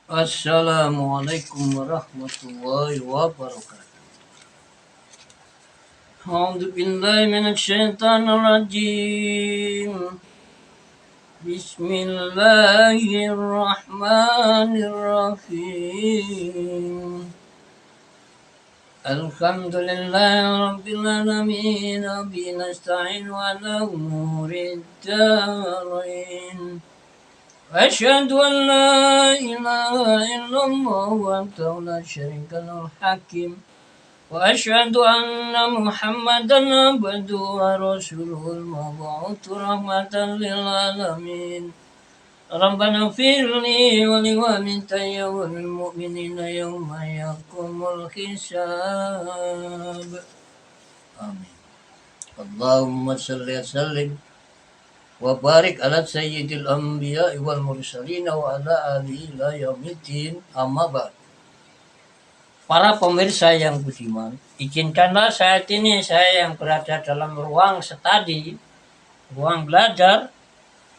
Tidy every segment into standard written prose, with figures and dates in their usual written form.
Assalamualaikum warahmatullahi wabarakatuh. A'udzu billahi minasyaitonir rajim. Bismillahirrahmanirrahim. Alhamdulillahi rabbil alamin. Bihi nasta'in ala umurid darain. أشهد أن لا إله إلا الله وحده لا شريك له الحكيم وأشهد أن محمدا عبده ورسوله المبعوث رحمة للعالمين ربنا اغفر لي ولوالدي وللمؤمنين يوم يقوم الحساب آمين اللهم صل وسلم وبارك على سيد الأنبياء والمرسلين وعلى آله إلى يوم الدين أما بعد. Para pemirsa yang budiman, izinkanlah saat ini saya yang berada dalam ruang study, ruang belajar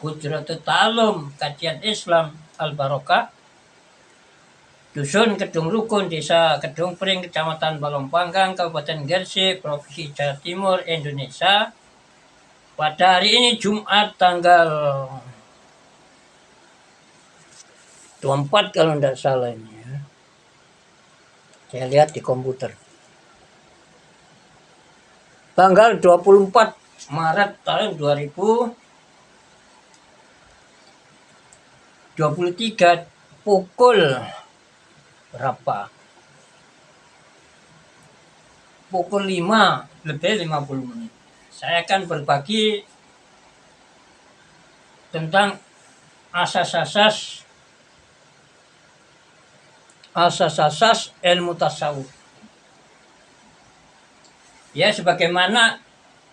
Hujratul Ta'allum Kajian Islam Al-Barokah, Dusun Kedung Rukun, Desa Kedung Pring, Kecamatan Balongpanggang, Kabupaten Gresik, Provinsi Jawa Timur, Indonesia. Pada hari ini Jumat tanggal 24 kalau tidak salah ini ya. Saya lihat di komputer. Tanggal 24 Maret tahun 2023 pukul berapa? Pukul 5 lebih 50 menit. Saya akan berbagi tentang asas-asas ilmu tasawuf. Ya, sebagaimana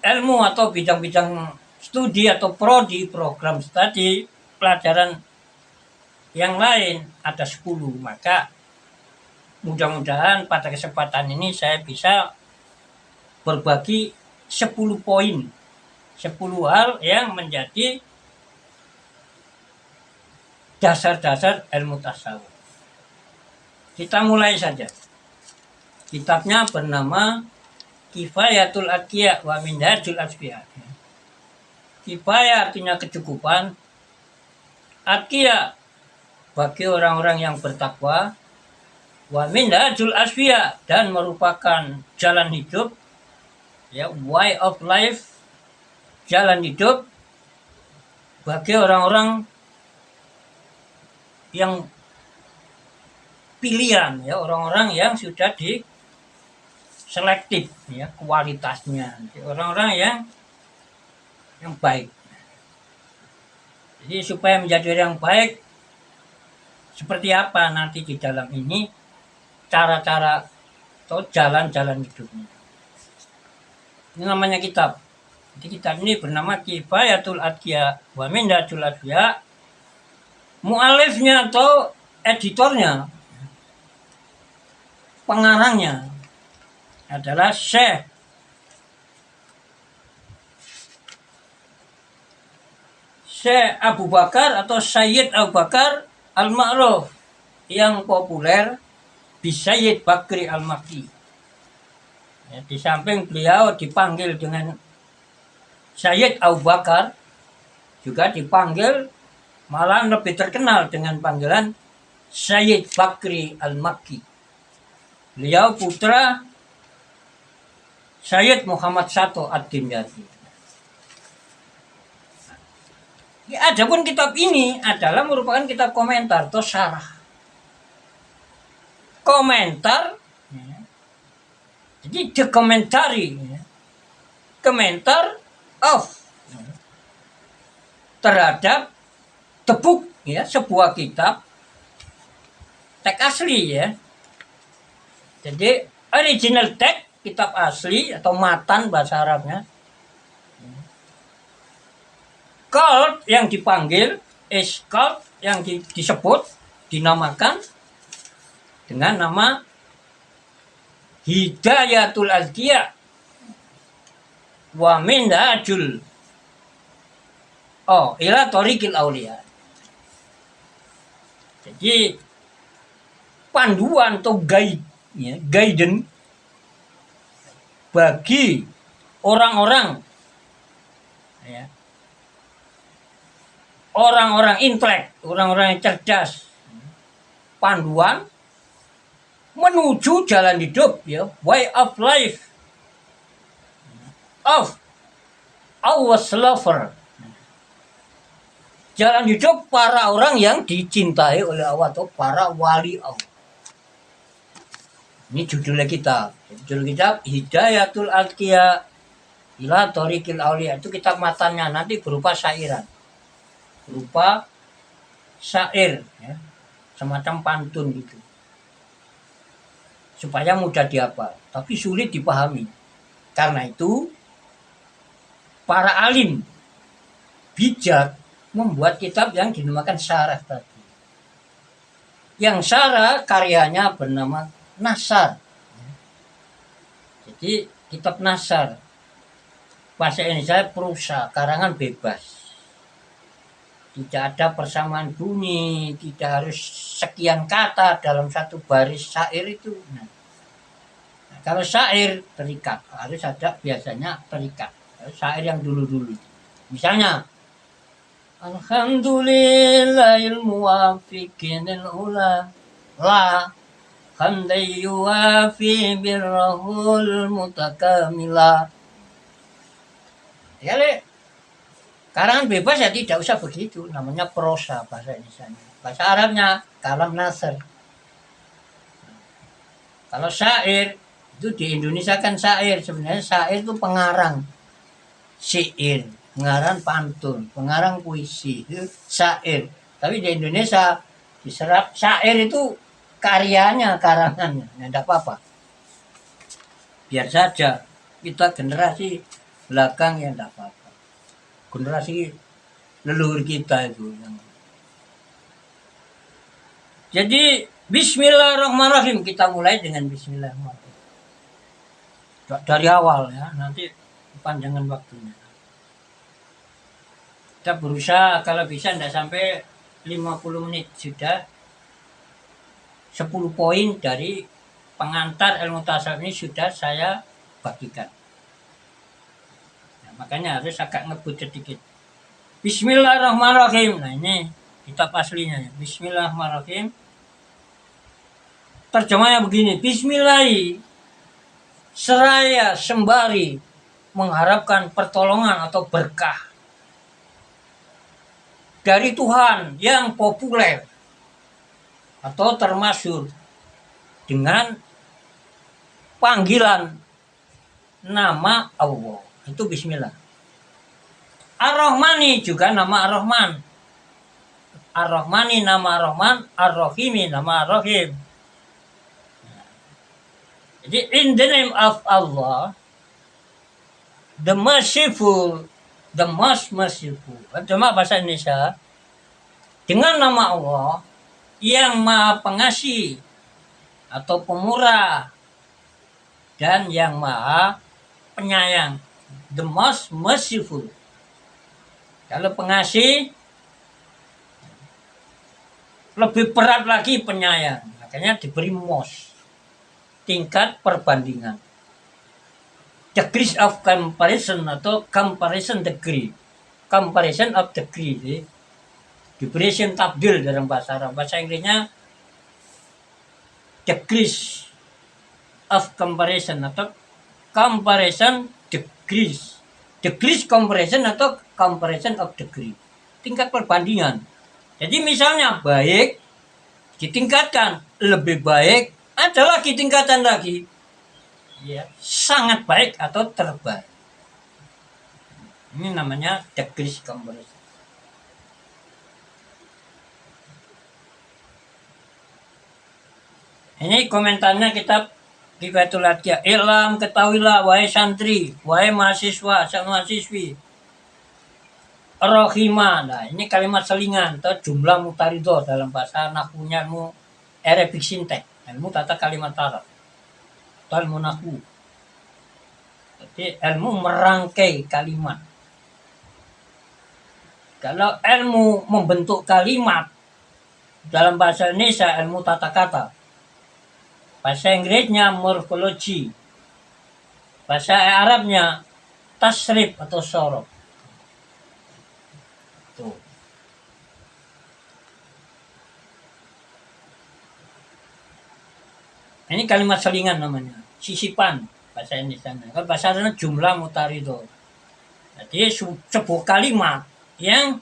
ilmu atau bidang-bidang studi atau prodi, program studi, pelajaran yang lain ada 10. Maka mudah-mudahan pada kesempatan ini saya bisa berbagi 10 poin, 10 hal yang menjadi dasar-dasar ilmu tasawuf. Kita mulai saja. Kitabnya bernama Kifayatul Atqiya wa Minhajul Asfiya. Kifayah artinya kecukupan, Atqiya bagi orang-orang yang bertakwa, wa Minhajul Asfiya dan merupakan jalan hidup, ya, way of life, jalan hidup bagi orang-orang yang pilihan, ya, orang-orang yang sudah diselektif, ya, kualitasnya, orang-orang yang baik. Jadi supaya menjadi orang baik seperti apa nanti di dalam ini cara-cara atau jalan-jalan hidupnya. Ini namanya kitab. Jadi kitab ini bernama Kifayatul Atqiya wa Minhajul Asfiya. Mu'alifnya atau editornya, pengarangnya adalah Syekh Abu Bakar atau Sayyid Abu Bakar Al-Ma'ruf yang populer di Sayyid Bakri Al-Makki. Ya, di samping beliau dipanggil dengan Sayyid Abu Bakar, juga dipanggil malah lebih terkenal dengan panggilan Sayyid Bakri Al-Makki. Beliau putra Sayyid Muhammad Sato Ad-Dimyati. Ya, adapun kitab ini adalah merupakan kitab komentar atau syarah. Komentar, ya. Jadi the commentary, ya. Komentar of, ya, terhadap the book, ya, sebuah kitab teks asli, ya. Jadi original text, kitab asli atau matan bahasa Arabnya. Called yang dipanggil, is called yang disebut, dinamakan dengan nama Hidayatul Azkiya wa Minhajul ila Thoriqil Auliya. Jadi panduan atau guide, ya, guidance bagi orang-orang, ya, orang-orang intelek, orang-orang yang cerdas, panduan menuju jalan hidup, ya, way of life of our lover, jalan hidup para orang yang dicintai oleh Allah atau para wali Allah. Ini judulnya kitab. Judul kitab Hidayatul Atqiya ila Thoriqil Auliya. Itu kitab matanya, nanti berupa syairan, berupa syair, ya, semacam pantun gitu, supaya mudah dihafal, tapi sulit dipahami. Karena itu para alim bijak membuat kitab yang dinamakan syarah tadi. Yang syarah karyanya bernama Nasar. Jadi kitab Nasar, bahasa Indonesia prosa, karangan bebas. Tidak ada persamaan bunyi, tidak harus sekian kata dalam satu baris syair itu. Nah, kalau syair terikat, harus ada biasanya terikat. Syair yang dulu-dulu. Misalnya, Alhamdulillahil muwafiqinil ula la hamdan yuwafi birrahul mutakamila. Ya, Le. Karangan bebas ya tidak usah begitu, namanya prosa bahasa Indonesia. Bahasa Arabnya kalam nasr. Kalau syair itu di Indonesia kan syair, sebenarnya syair itu pengarang syair, pengarang pantun, pengarang puisi, itu syair. Tapi di Indonesia diserap syair itu karyanya, karangannya, ya tidak apa-apa. Biar saja kita generasi belakang yang tidak apa-apa. Generasi leluhur kita itu. Jadi bismillahirrahmanirrahim, kita mulai dengan bismillahirrahmanirrahim. Dari awal ya, nanti panjangan waktunya. Kita berusaha kalau bisa tidak sampai 50 menit, sudah 10 poin dari pengantar ilmu tasawuf ini sudah saya bagikan. Makanya harus agak ngebut sedikit. Bismillahirrahmanirrahim. Nah ini kitab aslinya. Bismillahirrahmanirrahim. Terjemahnya begini. Bismillahi seraya sembari mengharapkan pertolongan atau berkah dari Tuhan yang populer atau termasyhur dengan panggilan nama Allah. Itu bismillah. Ar-Rahmani juga nama Ar-Rahman. Ar-Rahmani nama Ar-Rahman, Ar-Rahimi nama Ar-Rahim. Jadi in the name of Allah, the merciful, the most merciful. Cuma bahasa Indonesia, dengan nama Allah yang maha pengasih atau pemurah dan yang maha penyayang. The most merciful. Kalau pengasih lebih berat lagi penyayang. Makanya diberi most. Tingkat perbandingan. Degree of comparison atau comparison degree. Comparison of degree. Diberi tabdil dalam bahasa Arab. Bahasa Inggrisnya degrees of comparison atau comparison degrees. Degrees comparison atau comparison of degree. Tingkat perbandingan. Jadi misalnya baik ditingkatkan, lebih baik, ada lagi tingkatan lagi. Ya, sangat baik atau terbaik. Ini namanya degrees comparison. Ini komentarnya kitab Kifayatul Atqiya. Ilam, ketahuilah wahai santri, wahai mahasiswa, mahasiswi. Rohimah. Nah, ini kalimat selingan atau jumlah mutarido dalam bahasa nahwunya ilmu Arabic syntax, ilmu tata kalimat Arab. Atau ilmu nahwu. Jadi ilmu merangkai kalimat. Kalau ilmu membentuk kalimat dalam bahasa Indonesia ilmu tata kata. Bahasa Inggrisnya morfologi. Bahasa Arabnya tasrif atau sorof. Tuh. Ini kalimat selingan namanya. Sisipan bahasa Indonesia. Kalau bahasa Arabnya jumlah mutarido. Jadi sebuah kalimat yang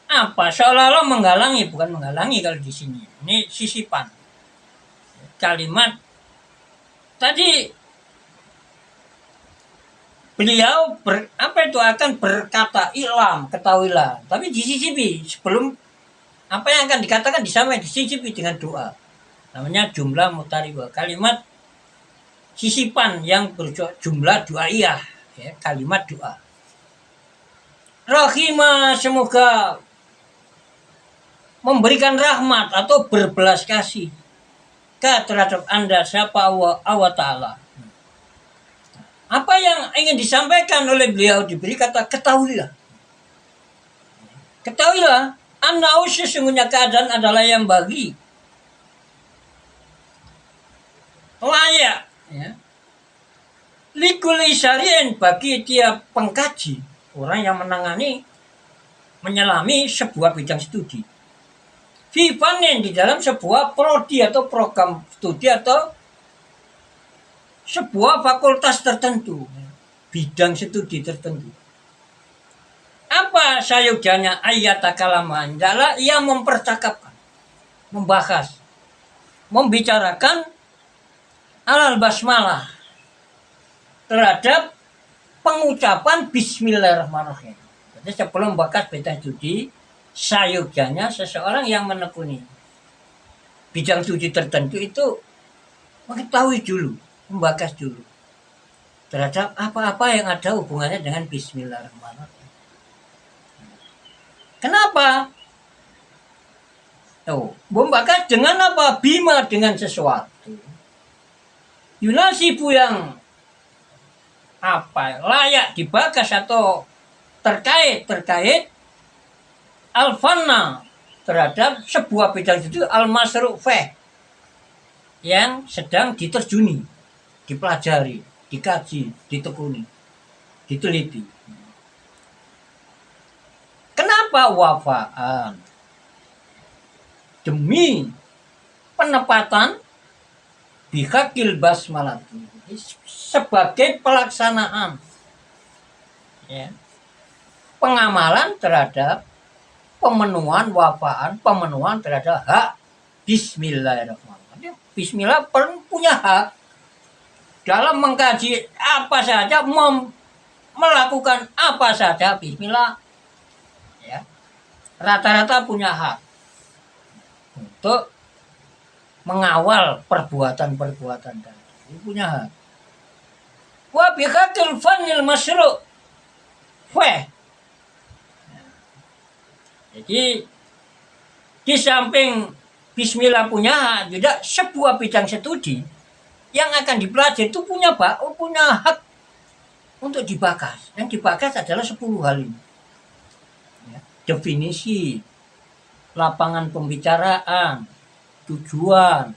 apa seolah-olah menghalangi, bukan menghalangi kalau di sini. Ini sisipan. Kalimat tadi beliau akan berkata ilam, ketahuilah. Tapi disisipi sebelum apa yang akan dikatakan disampaikan disisipi dengan doa. Namanya jumlah mutaribah. Kalimat sisipan yang berjumlah doaiyah, ya, kalimat doa. Rahimah, semoga memberikan rahmat atau berbelas kasih terhadap Anda siapa Allah Ta'ala. Apa yang ingin disampaikan oleh beliau diberi kata ketahuilah. Ketahuilah, annahu sesungguhnya keadaan adalah yang bagi layak, ya, likuli syari'in bagi tiap pengkaji, orang yang menangani, menyelami sebuah bidang studi. Fifanin di dalam sebuah prodi atau program studi atau sebuah fakultas tertentu, bidang studi tertentu. Apa sayujannya ayat kalaman? Adalah ia mempercakapkan, membahas, membicarakan alal basmalah terhadap pengucapan Bismillahirrahmanirrahim. Jadi sebelum membahas bidang studi, sayujannya seseorang yang menekuni bidang studi tertentu itu mengetahui dulu, membahas dulu terhadap apa-apa yang ada hubungannya dengan Bismillahirrahmanirrahim. Kenapa? Membahas dengan apa? Bima, dengan sesuatu. Yunasibu yang apa? Layak dibahas atau terkait al-fanna terhadap sebuah bidang itu al-masru' fih yang sedang diterjuni, dipelajari, dikaji, ditekuni, diteliti. Kenapa wafaan? Demi penempatan bihakil basmalati sebagai pelaksanaan, ya, pengamalan terhadap pemenuhan wafaan, pemenuhan terhadap hak Bismillahirrahmanirrahim. Bismillah punya hak dalam mengkaji apa saja, melakukan apa saja. Bismillah, ya, rata-rata punya hak untuk mengawal perbuatan-perbuatan tadi. Punya hak. Wa bihaqil fanil masyru'. Jadi di samping Bismillah punya hak, juga sebuah bidang studi yang akan dipelajari itu punya hak untuk dibahas. Yang dibahas adalah 10 hal ini. Ya, definisi, lapangan pembicaraan, tujuan,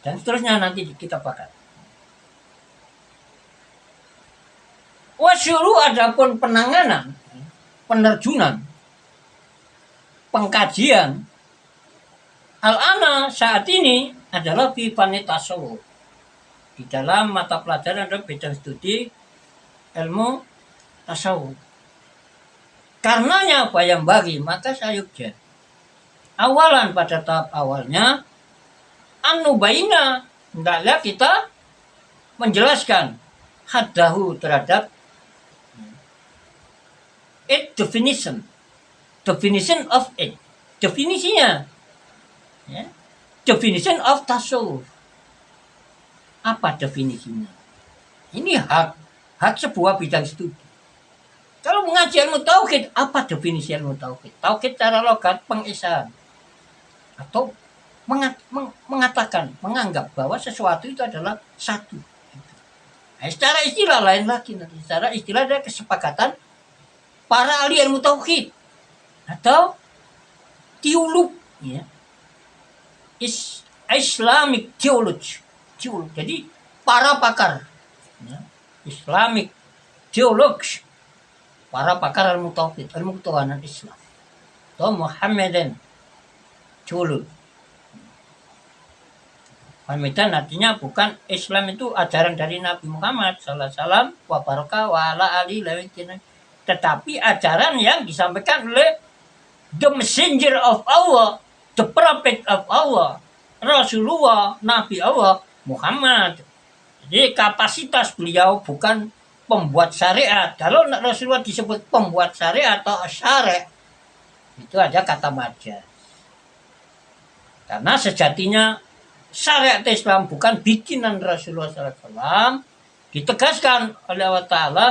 dan seterusnya nanti kita bahas. Wasyuru adapun penanganan, penerjunan, pengkajian al-ana saat ini adalah fi fani tasawuf. Di dalam mata pelajaran ada bidang studi ilmu tasawuf. Karenanya apa yang bagi maka sayukja. Awalan pada tahap awalnya anubaina hendaklah kita menjelaskan haddahu terhadap definition of it, definisinya, ya, definition of tasawuf. Apa definisinya? Ini hak sebuah bidang studi. Kalau mengaji ilmu tauhid, apa definisi ilmu tauhid? Tauhid secara logat pengesaan atau mengatakan, menganggap bahwa sesuatu itu adalah satu. Nah, secara istilah lain lagi nanti. Secara istilah ada kesepakatan para ahli ilmu tauhid atau teolog, ya. Islamic theology. Jadi para pakar, ya, Islamic theology, para pakar ilmu tauhid, ilmu ketuhanan Islam, atau Muhammadan theology. Muhammadan artinya bukan Islam itu ajaran dari Nabi Muhammad sallallahu alaihi wasallam wa baraka wa ala alihi, tetapi ajaran yang disampaikan oleh the messenger of Allah, the prophet of Allah, Rasulullah, Nabi Allah Muhammad. Jadi kapasitas beliau bukan pembuat syariat. Kalau Rasulullah disebut pembuat syariat atau syariat, itu aja kata majaz. Karena sejatinya syariat Islam bukan bikinan Rasulullah SAW. Ditegaskan oleh Allah Ta'ala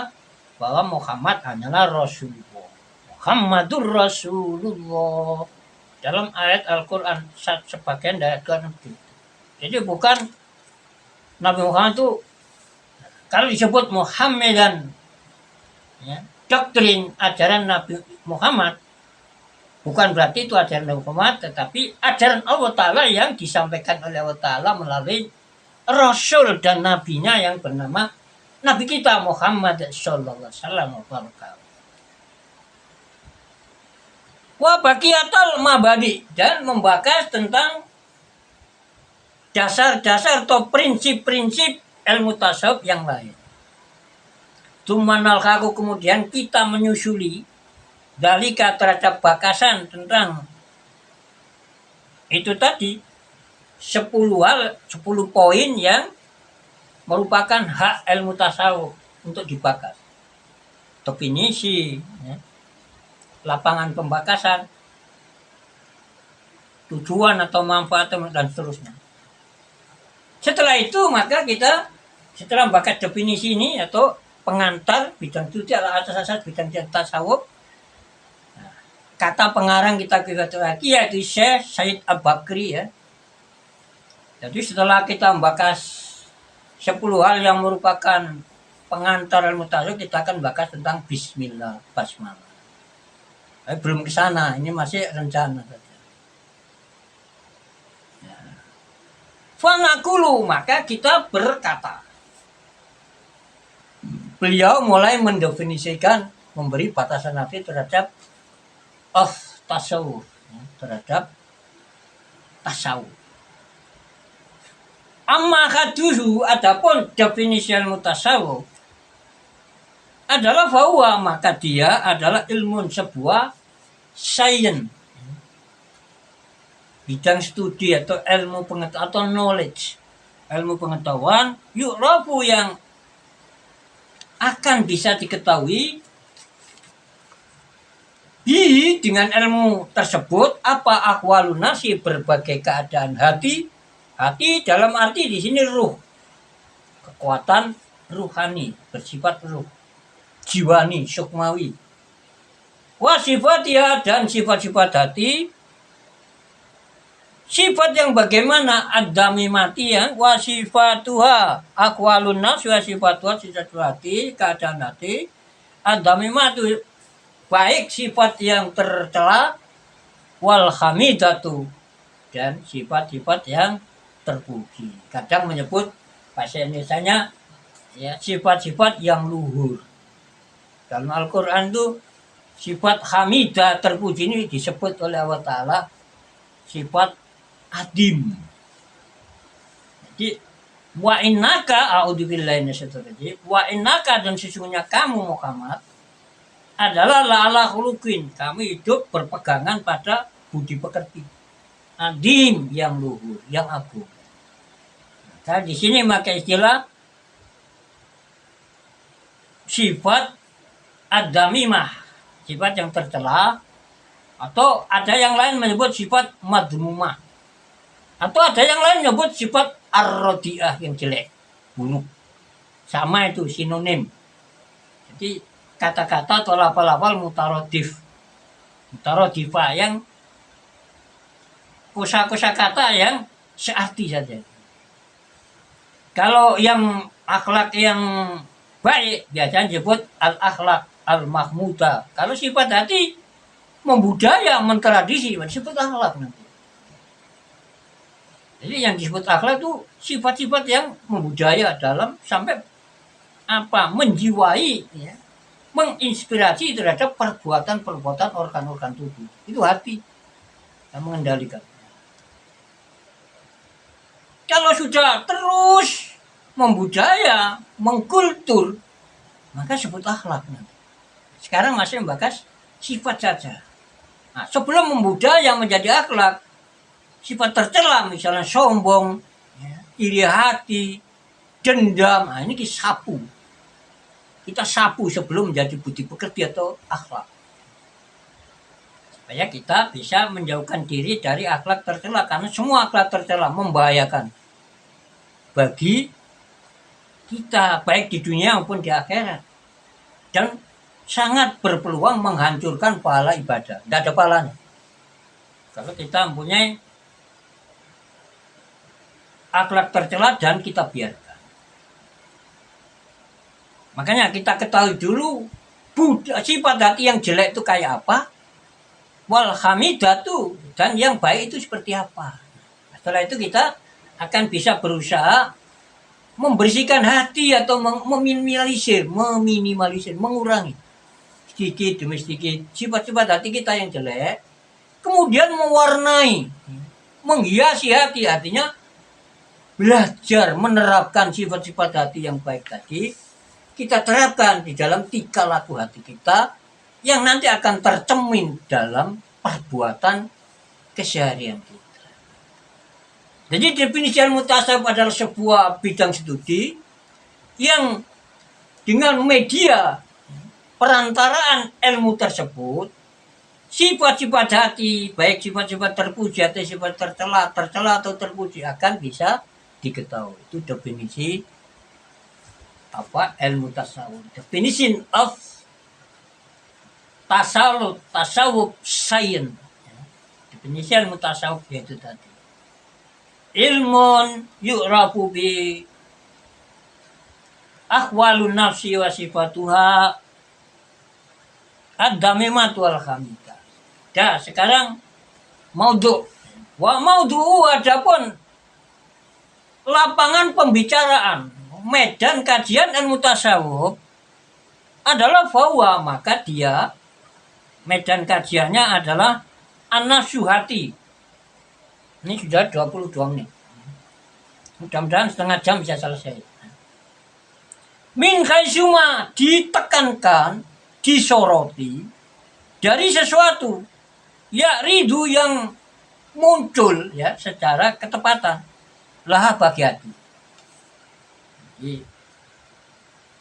bahwa Muhammad hanyalah Rasulullah. Muhammadur Rasulullah. Dalam ayat Al-Quran, sebagian dari Al-Quran. Jadi bukan Nabi Muhammad itu, kalau disebut Muhammadan, ya, doktrin ajaran Nabi Muhammad, bukan berarti itu ajaran Nabi Muhammad, tetapi ajaran Allah Ta'ala yang disampaikan oleh Allah Ta'ala melalui Rasul dan Nabinya yang bernama Nabi kita Muhammad Sallallahu Alaihi Wasallam. Wa baqiyatul mabadi, dan membahas tentang dasar-dasar atau prinsip-prinsip ilmu tasawuf yang lain. Tumanal kaku, kemudian kita menyusuli dalika terhadap bakasan tentang itu tadi 10 poin yang merupakan hak ilmu tasawuf untuk dibahas. Definisi, ya, lapangan pembakasan, tujuan atau manfaat dan seterusnya. Setelah itu maka kita setelah membahas definisi ini atau pengantar bidang studi asas-asas bidang tasawuf, kata pengarang kita lagi yaitu Syekh Said Al-Bakri, ya. Jadi setelah kita membahas 10 hal yang merupakan pengantar ilmu tasawuf, kita akan bahas tentang bismillah, basmalah. Belum ke sana, ini masih rencana saja. Ya. Fanaqulu, maka kita berkata. Beliau mulai mendefinisikan, memberi batasan arti terhadap tasawuf, ya, terhadap tasawuf. Amma haduhu, adapun definisi ilmu tasawuf adalah bahwa maka dia adalah ilmu, sebuah sains, bidang studi atau ilmu pengetahuan atau knowledge, ilmu pengetahuan yu'rafu yang akan bisa diketahui dengan ilmu tersebut apa ahwalun nasi, berbagai keadaan hati dalam arti di sini ruh, kekuatan ruhani, bersifat ruh, jiwani, sukmawi, wasifatiha, dan sifat-sifat hati, sifat yang bagaimana, adami mati, yang wasifatuha akwalun nas, wasifatuha sifat hati, keadaan hati, adami mati baik sifat yang tercela, wal hamidatu, dan sifat-sifat yang terpuji. Kadang menyebut bahasa Indonesianya, ya, sifat-sifat yang luhur. Dalam Al-Quran itu sifat hamidah, terpuji, ini disebut oleh Allah Ta'ala sifat adim. Jadi wa innaka, a'udzubillahi minasyaitonir rajim, wa innaka, dan sesungguhnya kamu Muhammad adalah la'ala khuluqin, kamu hidup berpegangan pada budi pekerti adim, yang luhur, yang agung. Nah, di sini maka istilah sifat ad-damimah, sifat yang tercela, atau ada yang lain menyebut sifat madmumah, atau ada yang lain menyebut sifat ar-radiah, yang jelek, buruk. Sama, itu sinonim. Jadi kata-kata atau lafal-lafal mutarodifah, yang kosa-kosa kata yang searti saja. Kalau yang akhlak yang baik biasanya disebut al-akhlak al-mahmudah. Kalau sifat hati membudaya, mentradisi, disebut akhlak nanti. Jadi yang disebut akhlak itu sifat-sifat yang membudaya dalam sampai menjiwai, ya, menginspirasi terhadap perbuatan-perbuatan organ-organ tubuh. Itu hati yang mengendalikan. Kalau sudah terus membudaya, mengkultur, maka sebut akhlak. Sekarang masih membahas sifat saja. Nah, sebelum membudaya menjadi akhlak, sifat tercela misalnya sombong, ya, iri hati, dendam, nah ini disapu. Kita sapu sebelum menjadi budi pekerti atau akhlak. Supaya kita bisa menjauhkan diri dari akhlak tercela, karena semua akhlak tercela membahayakan bagi kita baik di dunia maupun di akhirat, dan sangat berpeluang menghancurkan pahala ibadah. Tidak ada pahalanya kalau kita mempunyai akhlak tercela dan kita biarkan. Makanya kita ketahui dulu sifat hati yang jelek itu kayak apa, wal hamidatu, dan yang baik itu seperti apa. Setelah itu kita akan bisa berusaha membersihkan hati atau meminimalisir, mengurangi sedikit demi sedikit sifat-sifat hati kita yang jelek, kemudian mewarnai, menghiasi hati, artinya belajar menerapkan sifat-sifat hati yang baik tadi, kita terapkan di dalam tingkah laku hati kita yang nanti akan tercermin dalam perbuatan keseharian kita. Jadi definisi ilmu tasawuf adalah sebuah bidang studi yang dengan media perantaraan ilmu tersebut, sifat-sifat hati, baik sifat-sifat terpuji atau sifat tercela atau terpuji, akan bisa diketahui. Itu definisi ilmu tasawuf. Definition of tasawuf science. Definisi ilmu tasawuf yaitu tadi. Ilmun yu'rafu bi ahwalun nafsi wa sifatuha ad-damimatu wal hamidah. Dah, sekarang maudhu. Wa maudhu adapun lapangan pembicaraan, medan kajian ilmu tasawuf adalah bahwa, maka dia medan kajiannya adalah an-nasuhati. Ini sudah 22 menit. Mudah-mudahan setengah jam bisa selesai. Min khaisuma, ditekankan, disoroti dari sesuatu ya ridu yang muncul, ya, secara ketepatan laha bagi hati. Jadi,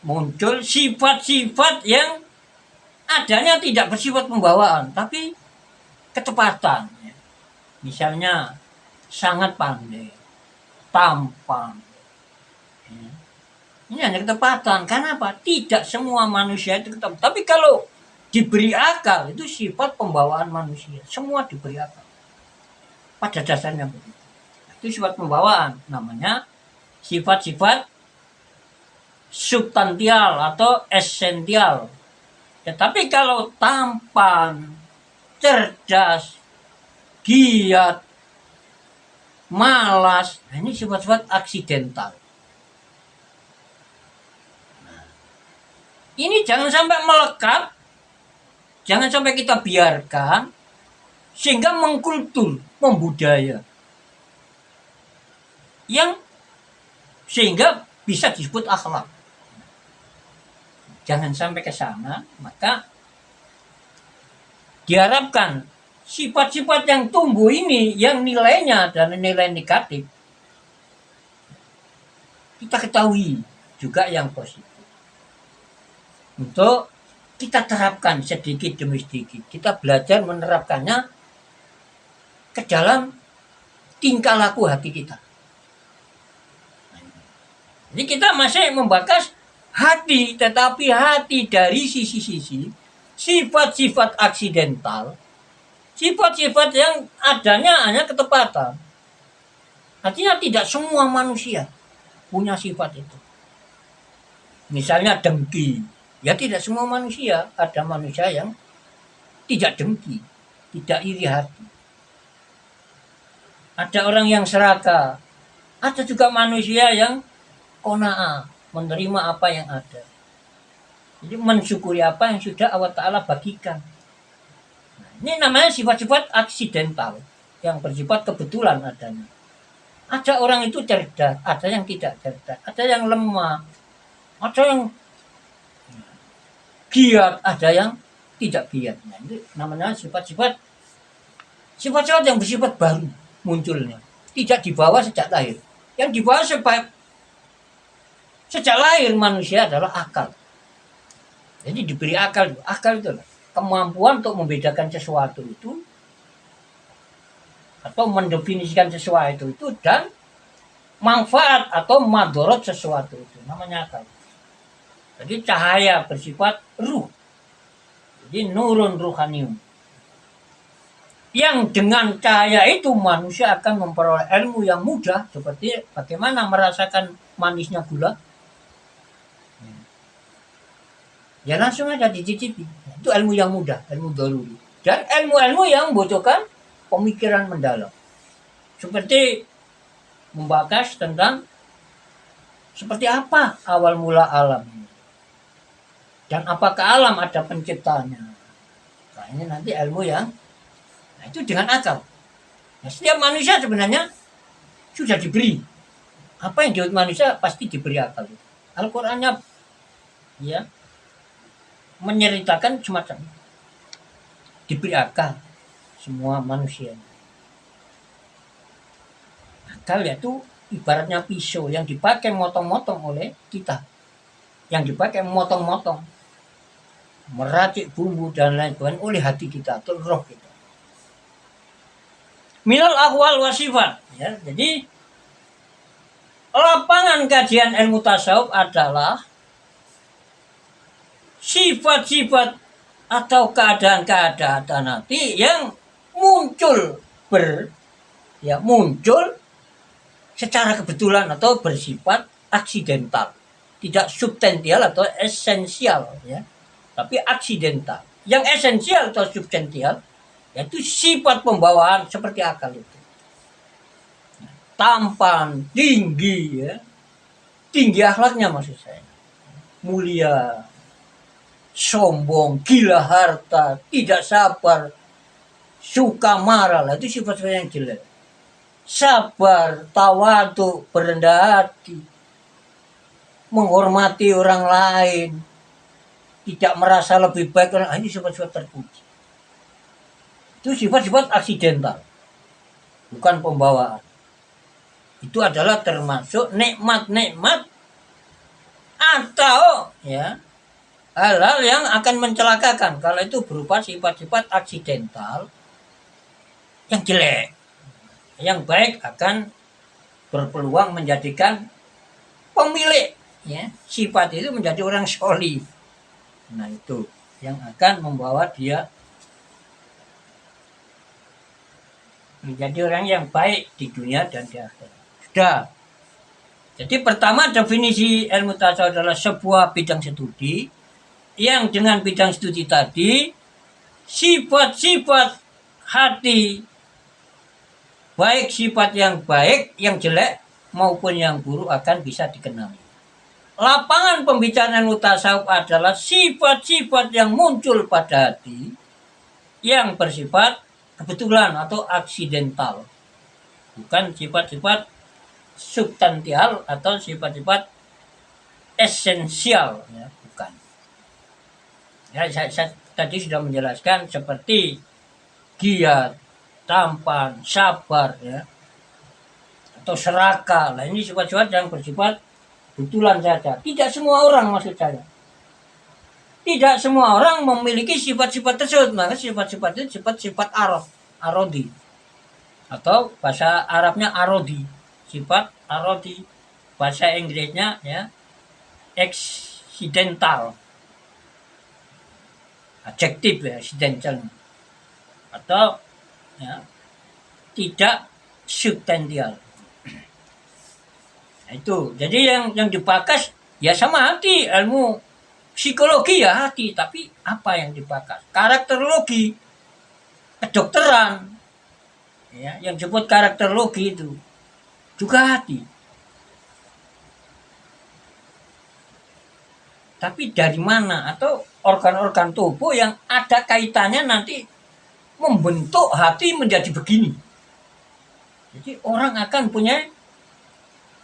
muncul sifat-sifat yang adanya tidak bersifat pembawaan tapi ketepatan, ya. Misalnya sangat pandai, tampan, ya. Ini hanya ketepatan. Karena apa? Tidak semua manusia itu ketepatan. Tapi kalau diberi akal, itu sifat pembawaan manusia. Semua diberi akal. Pada dasarnya begitu. Itu sifat pembawaan. Namanya sifat-sifat substansial atau esensial. Tetapi kalau tampan, cerdas, giat, malas, ini sifat-sifat aksidental. Ini jangan sampai melekat, jangan sampai kita biarkan sehingga mengkultur, membudaya, yang sehingga bisa disebut akhlak. Jangan sampai ke sana, maka diharapkan sifat-sifat yang tumbuh ini, yang nilainya dan nilai negatif, kita ketahui juga yang positif. Untuk kita terapkan sedikit demi sedikit. Kita belajar menerapkannya ke dalam tingkah laku hati kita. Jadi kita masih membahas hati, tetapi hati dari sisi-sisi sifat-sifat aksidental, sifat-sifat yang adanya hanya ketepatan. Artinya tidak semua manusia punya sifat itu. Misalnya dengki. Ya tidak semua manusia. Ada manusia yang tidak dengki, tidak iri hati. ada orang yang serakah, ada juga manusia yang qanaah, menerima apa yang ada. Jadi mensyukuri apa yang sudah Allah Ta'ala bagikan. Ini namanya sifat-sifat aksidental yang bersifat kebetulan adanya. Ada orang itu cerdas, ada yang tidak cerdas, ada yang lemah, ada yang giat, ada yang tidak giat. Nah, itu namanya sifat-sifat yang bersifat baru munculnya. Tidak dibawa sejak lahir. Yang dibawa sejak lahir manusia adalah akal. Jadi diberi akal. Akal itu kemampuan untuk membedakan sesuatu itu atau mendefinisikan sesuatu itu dan manfaat atau madorot sesuatu itu namanya akal. Jadi cahaya bersifat ruh. Jadi nurun ruhanium. Yang dengan cahaya itu manusia akan memperoleh ilmu yang mudah seperti bagaimana merasakan manisnya gula. Ya langsung aja dicicipi. Itu ilmu yang mudah, ilmu daruri. Dan ilmu-ilmu yang membutuhkan pemikiran mendalam. Seperti membahas tentang seperti apa awal mula alam ini. Dan apakah alam ada penciptanya. Nah ini nanti ilmu yang itu dengan akal. Nah, setiap manusia sebenarnya sudah diberi. Apa yang dibuat manusia pasti diberi akal. Al-Qur'annya ya menceritakan semacam diberi akal semua manusia. Akal yaitu ibaratnya pisau yang dipakai motong-motong oleh kita, yang dipakai motong-motong, meracik bumbu dan lain-lain oleh hati kita atau roh kita. Minal ahwal wasifat. Ya, jadi lapangan kajian ilmu tasawuf adalah sifat-sifat atau keadaan-keadaan nanti yang muncul muncul secara kebetulan atau bersifat aksidental, tidak substansial atau esensial ya, tapi aksidental. Yang esensial atau substansial yaitu sifat pembawaan seperti akal itu. Tampan, tinggi ya. Tinggi akhlaknya maksud saya. Mulia, sombong, gila harta, tidak sabar, suka marah, lah itu sifat-sifat yang jelek. Sabar, tawadu, berendah hati, menghormati orang lain, tidak merasa lebih baik, ini sifat-sifat terpuji. Itu sifat-sifat aksidental, bukan pembawaan. Itu adalah termasuk nikmat-nikmat atau ya hal-hal yang akan mencelakakan kalau itu berupa sifat-sifat aksidental yang jelek. Yang baik akan berpeluang menjadikan pemilik ya sifat itu menjadi orang solih. Nah itu yang akan membawa dia menjadi orang yang baik di dunia dan di akhirat. Sudah. Jadi pertama definisi ilmu tasawuf adalah sebuah bidang studi yang dengan bidang studi tadi sifat-sifat hati baik sifat yang baik, yang jelek maupun yang buruk akan bisa dikenali. Lapangan pembicaraan ilmu tasawuf adalah sifat-sifat yang muncul pada hati yang bersifat kebetulan atau aksidental. Bukan sifat-sifat substansial atau sifat-sifat esensial ya, bukan. Ya, saya tadi sudah menjelaskan seperti giat, tampan, sabar ya. Atau serakah. Nah, ini sifat-sifat yang bersifat kebetulan saja. Tidak semua orang maksud saya. Tidak semua orang memiliki sifat-sifat tersebut. Maka sifat-sifat itu sifat-sifat arodi. Atau bahasa Arabnya arodi. Sifat arodi. Bahasa Inggrisnya ya accidental. Adjektif ya, accidental. Atau ya, tidak substansial. Nah, itu. Jadi yang dibakas ya sama hati, ilmu psikologi ya hati, tapi apa yang dibakas? Karakterologi, kedokteran, Ya, yang disebut karakterologi itu juga hati. Tapi dari mana atau organ-organ tubuh yang ada kaitannya nanti membentuk hati menjadi begini. Jadi orang akan punya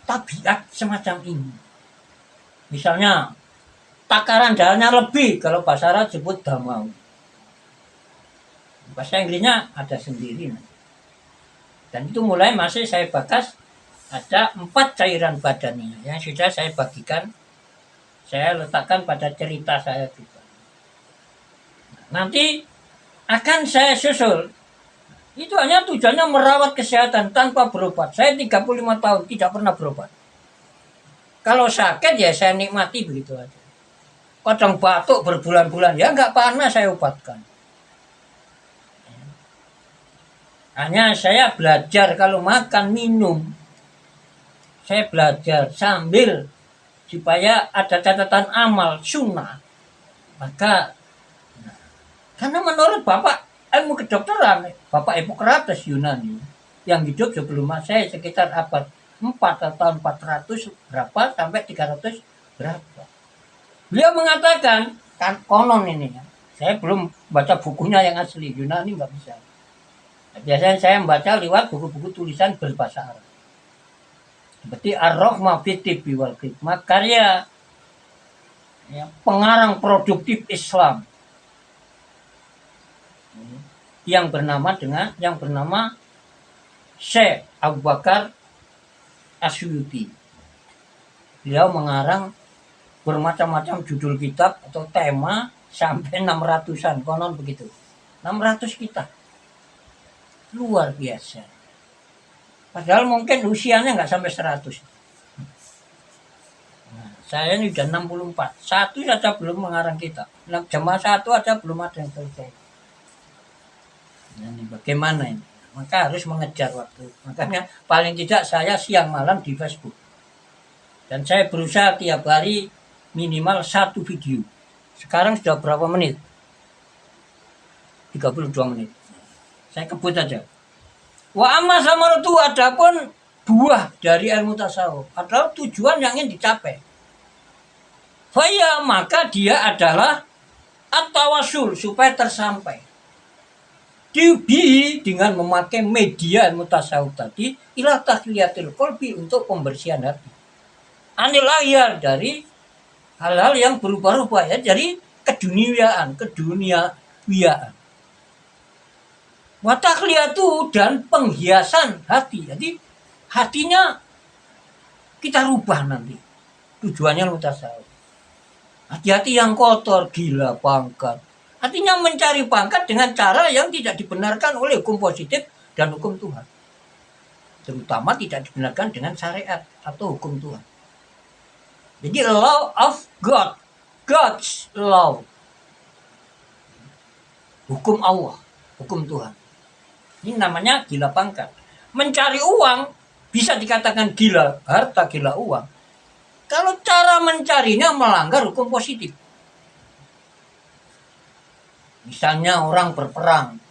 tabiat semacam ini. Misalnya takaran darahnya lebih, kalau bahasa Arab disebut damau. Bahasa Inggrisnya ada sendiri. Dan itu mulai masih saya bakas ada 4 cairan badannya yang sudah saya bagikan, saya letakkan pada cerita saya juga. Nanti akan saya susul. Itu hanya tujuannya merawat kesehatan tanpa berobat. Saya 35 tahun tidak pernah berobat. Kalau sakit ya saya nikmati begitu aja. Kadang batuk berbulan-bulan ya nggak panas saya obatkan. Hanya saya belajar kalau makan minum, saya belajar sambil supaya ada catatan amal sunnah. Maka karena menurut Bapak ilmu kedokteran, Bapak Hippocrates Yunani yang hidup sebelum saya sekitar abad 4 atau tahun 400 berapa sampai 300 berapa. Beliau mengatakan, kan konon ini ya. Saya belum baca bukunya yang asli Yunani nggak bisa. Biasanya saya membaca lewat buku-buku tulisan berbahasa Arab. Seperti Ar-Rahmah fi Tibbi wal Hikmah karya ya, pengarang produktif Islam yang bernama Syekh Abu Bakar Asyuyuti. Beliau mengarang bermacam-macam judul kitab atau tema sampai 600-an, konon begitu. 600 kitab. Luar biasa. Padahal mungkin usianya nggak sampai 100. Nah, saya ini udah 64. Satu saja belum mengarang kitab. Jemaah satu aja belum ada yang selesai. Nah, ini bagaimana ini? Maka harus mengejar waktu. Makanya paling tidak saya siang malam di Facebook. Dan saya berusaha tiap hari minimal 1 video. Sekarang sudah berapa menit? 32 menit. Saya kebut aja. Wa amma samaratu, adapun buah dari ilmu tasawuf adalah tujuan yang ingin dicapai. Faya, maka dia adalah at-tawassul, supaya tersampai. Diubi dengan memakai media ilmu tasawuf tadi ila tahliyatil qalbi, untuk pembersihan hati. Anil ayar, dari hal-hal yang berubah-ubah ya, dari keduniaan. Watakliyatu, dan penghiasan hati. Jadi hatinya kita rubah nanti. Tujuannya mutasawuf. Hati-hati yang kotor, gila pangkat. Artinya mencari pangkat dengan cara yang tidak dibenarkan oleh hukum positif dan hukum Tuhan. Terutama tidak dibenarkan dengan syariat atau hukum Tuhan. Jadi law of God, God's law. Hukum Allah, hukum Tuhan. Ini namanya gila pangkat. Mencari uang bisa dikatakan gila harta, gila uang. Kalau cara mencarinya melanggar hukum positif. Misalnya orang berperang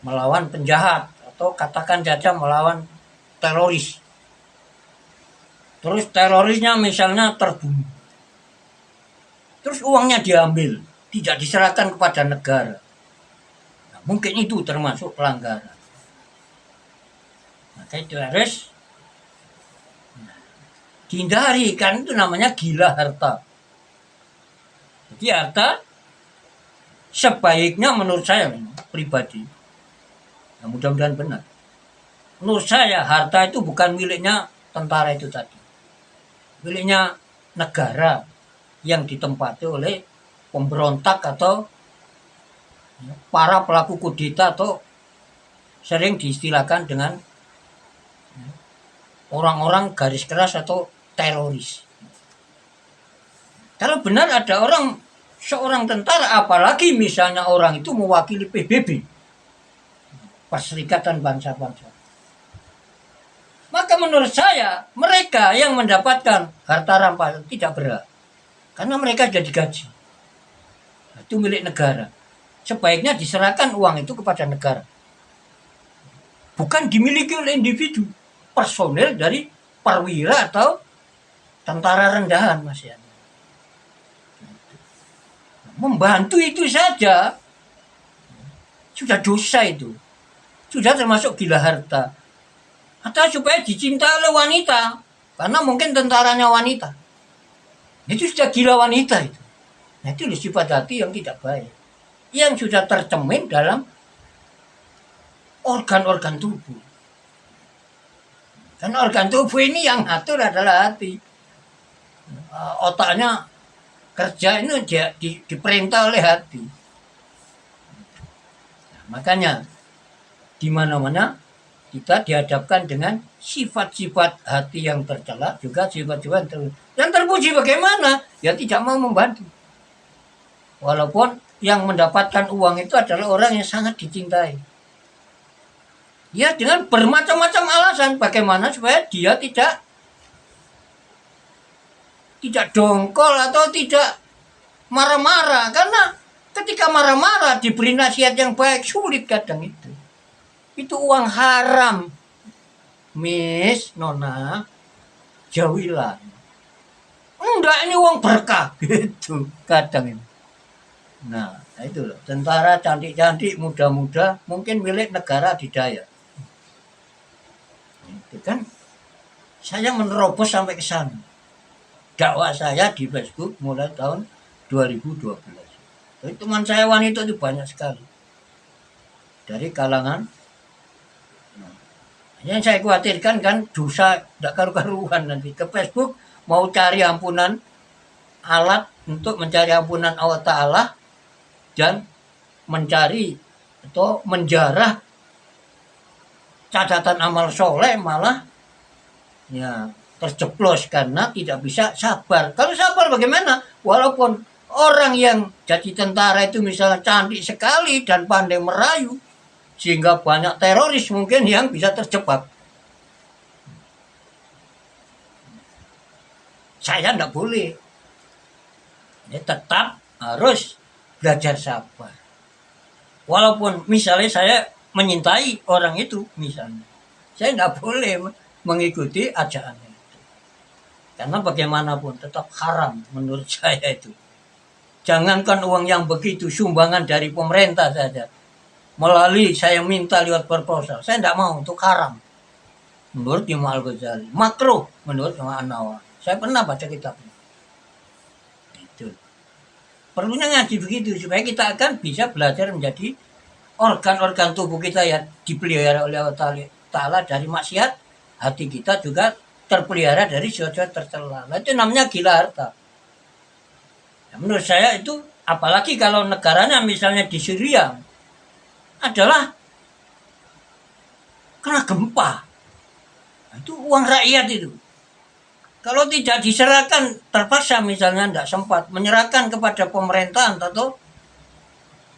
melawan penjahat, atau katakan saja melawan teroris. Terus terorisnya misalnya terbunuh. Terus uangnya diambil, tidak diserahkan kepada negara. Mungkin itu termasuk pelanggaran. Maka itu harus dihindari, kan itu namanya gila harta. Jadi harta sebaiknya menurut saya pribadi, nah, mudah-mudahan benar. Menurut saya harta itu bukan miliknya tentara itu tadi. Miliknya negara yang ditempati oleh pemberontak atau para pelaku kudeta, atau sering diistilahkan dengan orang-orang garis keras atau teroris. Kalau benar ada seorang tentara, apalagi misalnya orang itu mewakili PBB, Perserikatan Bangsa-Bangsa, maka menurut saya mereka yang mendapatkan harta rampasan tidak berhak, karena mereka sudah digaji. Itu milik negara. Sebaiknya diserahkan uang itu kepada negara. bukan dimiliki oleh individu, personel dari perwira atau tentara rendahan, Mas ya. Membantu itu saja sudah dosa itu, sudah termasuk gila harta. Atau supaya dicintai oleh wanita, karena mungkin tentaranya wanita, itu sudah gila wanita itu. Nah, itu sifat hati yang tidak baik, yang sudah tercemin dalam organ-organ tubuh. Karena organ tubuh ini yang atur adalah hati. Otaknya kerja ini diperintah oleh hati. Nah, makanya di mana-mana kita dihadapkan dengan sifat-sifat hati yang tercela, juga sifat-sifat yang terpuji. Bagaimana? Ya tidak mau membantu. Walaupun yang mendapatkan uang itu adalah orang yang sangat dicintai. Ya dengan bermacam-macam alasan bagaimana supaya dia tidak dongkol atau tidak marah-marah. Karena ketika marah-marah diberi nasihat yang baik sulit kadang itu. Itu uang haram. Miss, Nona, jauhilah. Enggak, ini uang berkah. Gitu kadang ini. Nah, itu loh. Tentara cantik-cantik, muda-muda, mungkin milik negara adidaya. Itu kan saya menerobos sampai ke sana. Dakwah saya di Facebook mulai tahun 2012. Jadi teman saya wanita itu banyak sekali. Dari kalangan. Nah, yang saya khawatirkan kan dosa tidak karu-karuan nanti. Ke Facebook mau cari ampunan, alat untuk mencari ampunan Allah Ta'ala dan mencari atau menjarah catatan amal soleh, malah ya terjeblos karena tidak bisa sabar. Kalau sabar bagaimana? Walaupun orang yang jadi tentara itu misalnya cantik sekali dan pandai merayu, sehingga banyak teroris mungkin yang bisa terjebak. Saya tidak boleh. Ini tetap harus belajar sabar. Walaupun misalnya saya menyintai orang itu misalnya, saya tidak boleh mengikuti ajaannya itu. Karena bagaimanapun tetap haram menurut saya itu. Jangankan uang yang begitu, sumbangan dari pemerintah saja. Melalui saya minta lewat proposal, saya tidak mau, untuk haram. Menurut Imam Al-Ghazali. Makruh menurut Imam An-Nawawi. Saya pernah baca kitabnya. Itu. Perlunya ngaji begitu supaya kita akan bisa belajar menjadi organ-organ tubuh kita ya dipelihara oleh Allah Ta'ala dari maksiat, hati kita juga terpelihara dari sesuatu tercela. Nah, itu namanya gila harta. Ya, menurut saya itu, apalagi kalau negaranya misalnya di Syria, adalah kena gempa. Nah, itu uang rakyat itu. Kalau tidak diserahkan, terpaksa misalnya tidak sempat menyerahkan kepada pemerintahan atau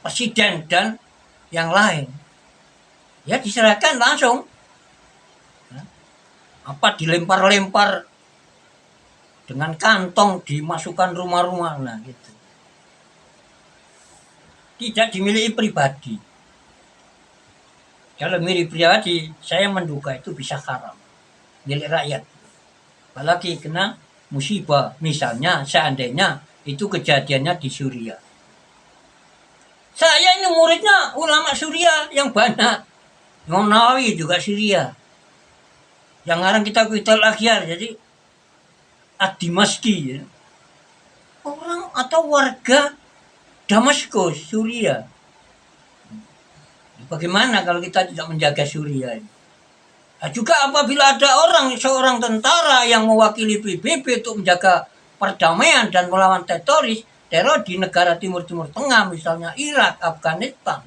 presiden dan yang lain, ya diserahkan langsung. Apa dilempar-lempar dengan kantong dimasukkan rumah-rumah, nah gitu. Tidak dimiliki pribadi. Kalau milik pribadi, saya menduga itu bisa haram milik rakyat. Apalagi kena musibah, misalnya seandainya itu kejadiannya di Suriah. Saya ini muridnya ulama Suriah yang banyak. Imam Nawawi juga Suriah. Yang ngarang kitab Akhyar, jadi Ad-Dimashqi ya. Orang atau warga Damaskus, Suriah. Bagaimana kalau kita tidak menjaga Suriah ini? Nah, juga apabila ada seorang tentara yang mewakili PBB untuk menjaga perdamaian dan melawan teror di negara Timur Tengah, misalnya Irak, Afghanistan,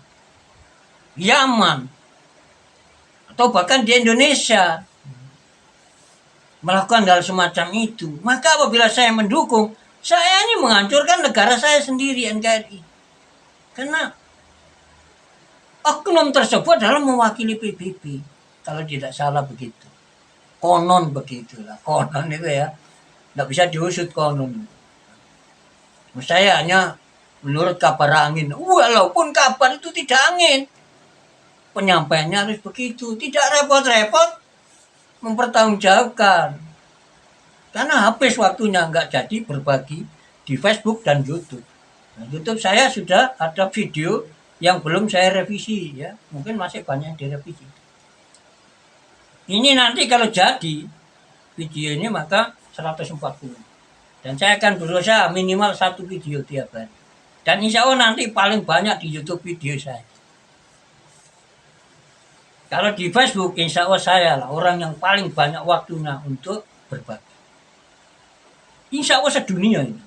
Yaman, atau bahkan di Indonesia, melakukan hal semacam itu, maka apabila saya mendukung, saya ini menghancurkan negara saya sendiri, NKRI. Karena oknum tersebut adalah mewakili PBB. Kalau tidak salah begitu. Konon begitulah. Konon itu ya. Tidak bisa diusut konon. Saya hanya menurut kabar angin. Walaupun kabar itu tidak angin. penyampaiannya harus begitu, tidak repot-repot mempertanggungjawabkan. Karena habis waktunya, nggak jadi berbagi di Facebook dan YouTube. Nah, YouTube saya sudah ada video yang belum saya revisi ya, mungkin masih banyak yang direvisi. Ini nanti kalau jadi video ini maka 140. Dan saya akan berusaha minimal 1 video tiap hari. Dan insya Allah nanti paling banyak di YouTube video saya. Kalau di Facebook insya Allah saya lah orang yang paling banyak waktunya untuk berbagi. Insya Allah sedunia ini.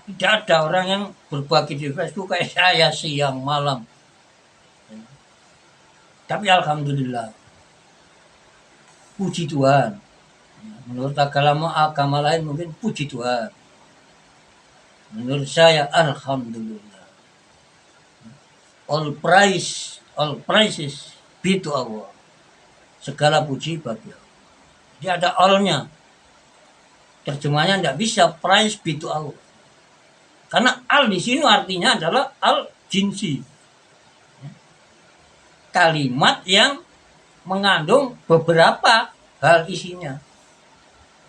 Tidak ada orang yang berbagi di Facebook kayak saya siang malam. Tapi alhamdulillah, puji Tuhan. Menurut agama lain mungkin puji Tuhan. Menurut saya alhamdulillah. All praises be to Allah. Segala puji bagi Allah. Dia ada all-nya. Terjemahnya tidak bisa praise be to Allah. Karena al di sini artinya adalah al jinsi. Kalimat yang mengandung beberapa hal isinya.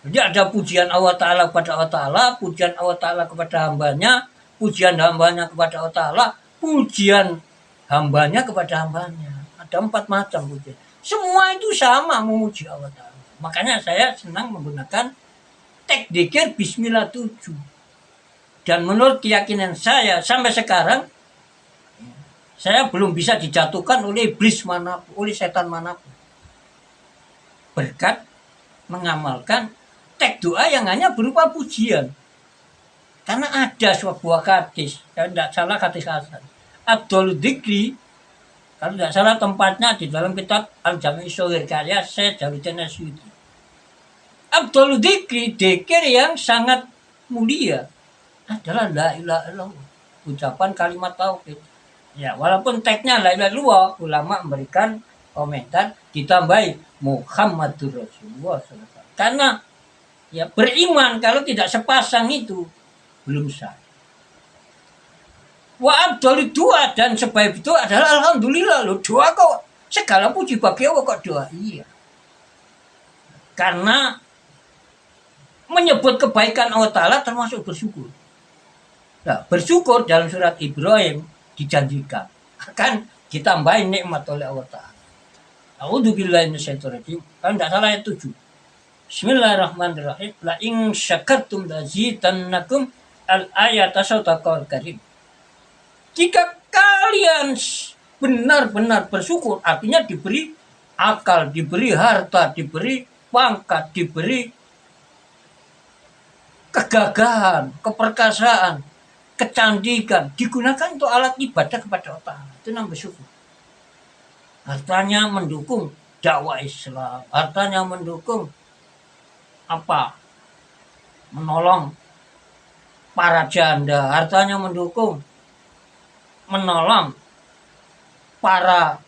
Jadi ada pujian Allah Ta'ala kepada Allah Ta'ala, pujian Allah Ta'ala kepada hambanya, pujian hambanya kepada Allah Ta'ala, pujian hambanya kepada hambanya. Ada 4 macam pujian. Semua itu sama memuji Allah Ta'ala. Makanya saya senang menggunakan teks dzikir Bismillah 7. Dan menurut keyakinan saya sampai sekarang, saya belum bisa dijatuhkan oleh iblis manapun, oleh setan manapun. Berkat mengamalkan teks doa yang hanya berupa pujian. Karena ada sebuah hadis, kalau tidak salah hadis Hasan. Abdul Dzikri, kalau tidak salah tempatnya di dalam kitab Al-Jami' Shaghir karya Syekh Jalaluddin Asyuti. Abdul Dzikri, dzikir yang sangat mulia adalah la ilaha illallah, ucapan kalimat tauhid. Ya, walaupun teksnya la ilaha illallah, ulama memberikan komentar ditambahi Muhammadur Rasulullah SAW. Karena ya beriman kalau tidak sepasang itu belum sah. Wa abdul doa dan sebaik itu adalah alhamdulillah loh, doa kok segala puji bagi Allah kok doa. Iya. Karena menyebut kebaikan Allah Ta'ala termasuk bersyukur. Nah, bersyukur dalam surat Ibrahim dijanjikan akan ditambahin nikmat oleh Allah Ta'ala. A'udzubillahi minasyaitonirrajim. Kan tidak salah ayat 7. Bismillahirrahmanirrahim. La in syakartum lazidannakum al-ayata sadaqal karim. Jika kalian benar-benar bersyukur, artinya diberi akal, diberi harta, diberi pangkat, diberi kegagahan, keperkasaan, kecantikan, digunakan untuk alat ibadah kepada Allah. Itu namanya bersyukur. Hartanya mendukung dakwah Islam, hartanya mendukung menolong para janda, hartanya mendukung menolong para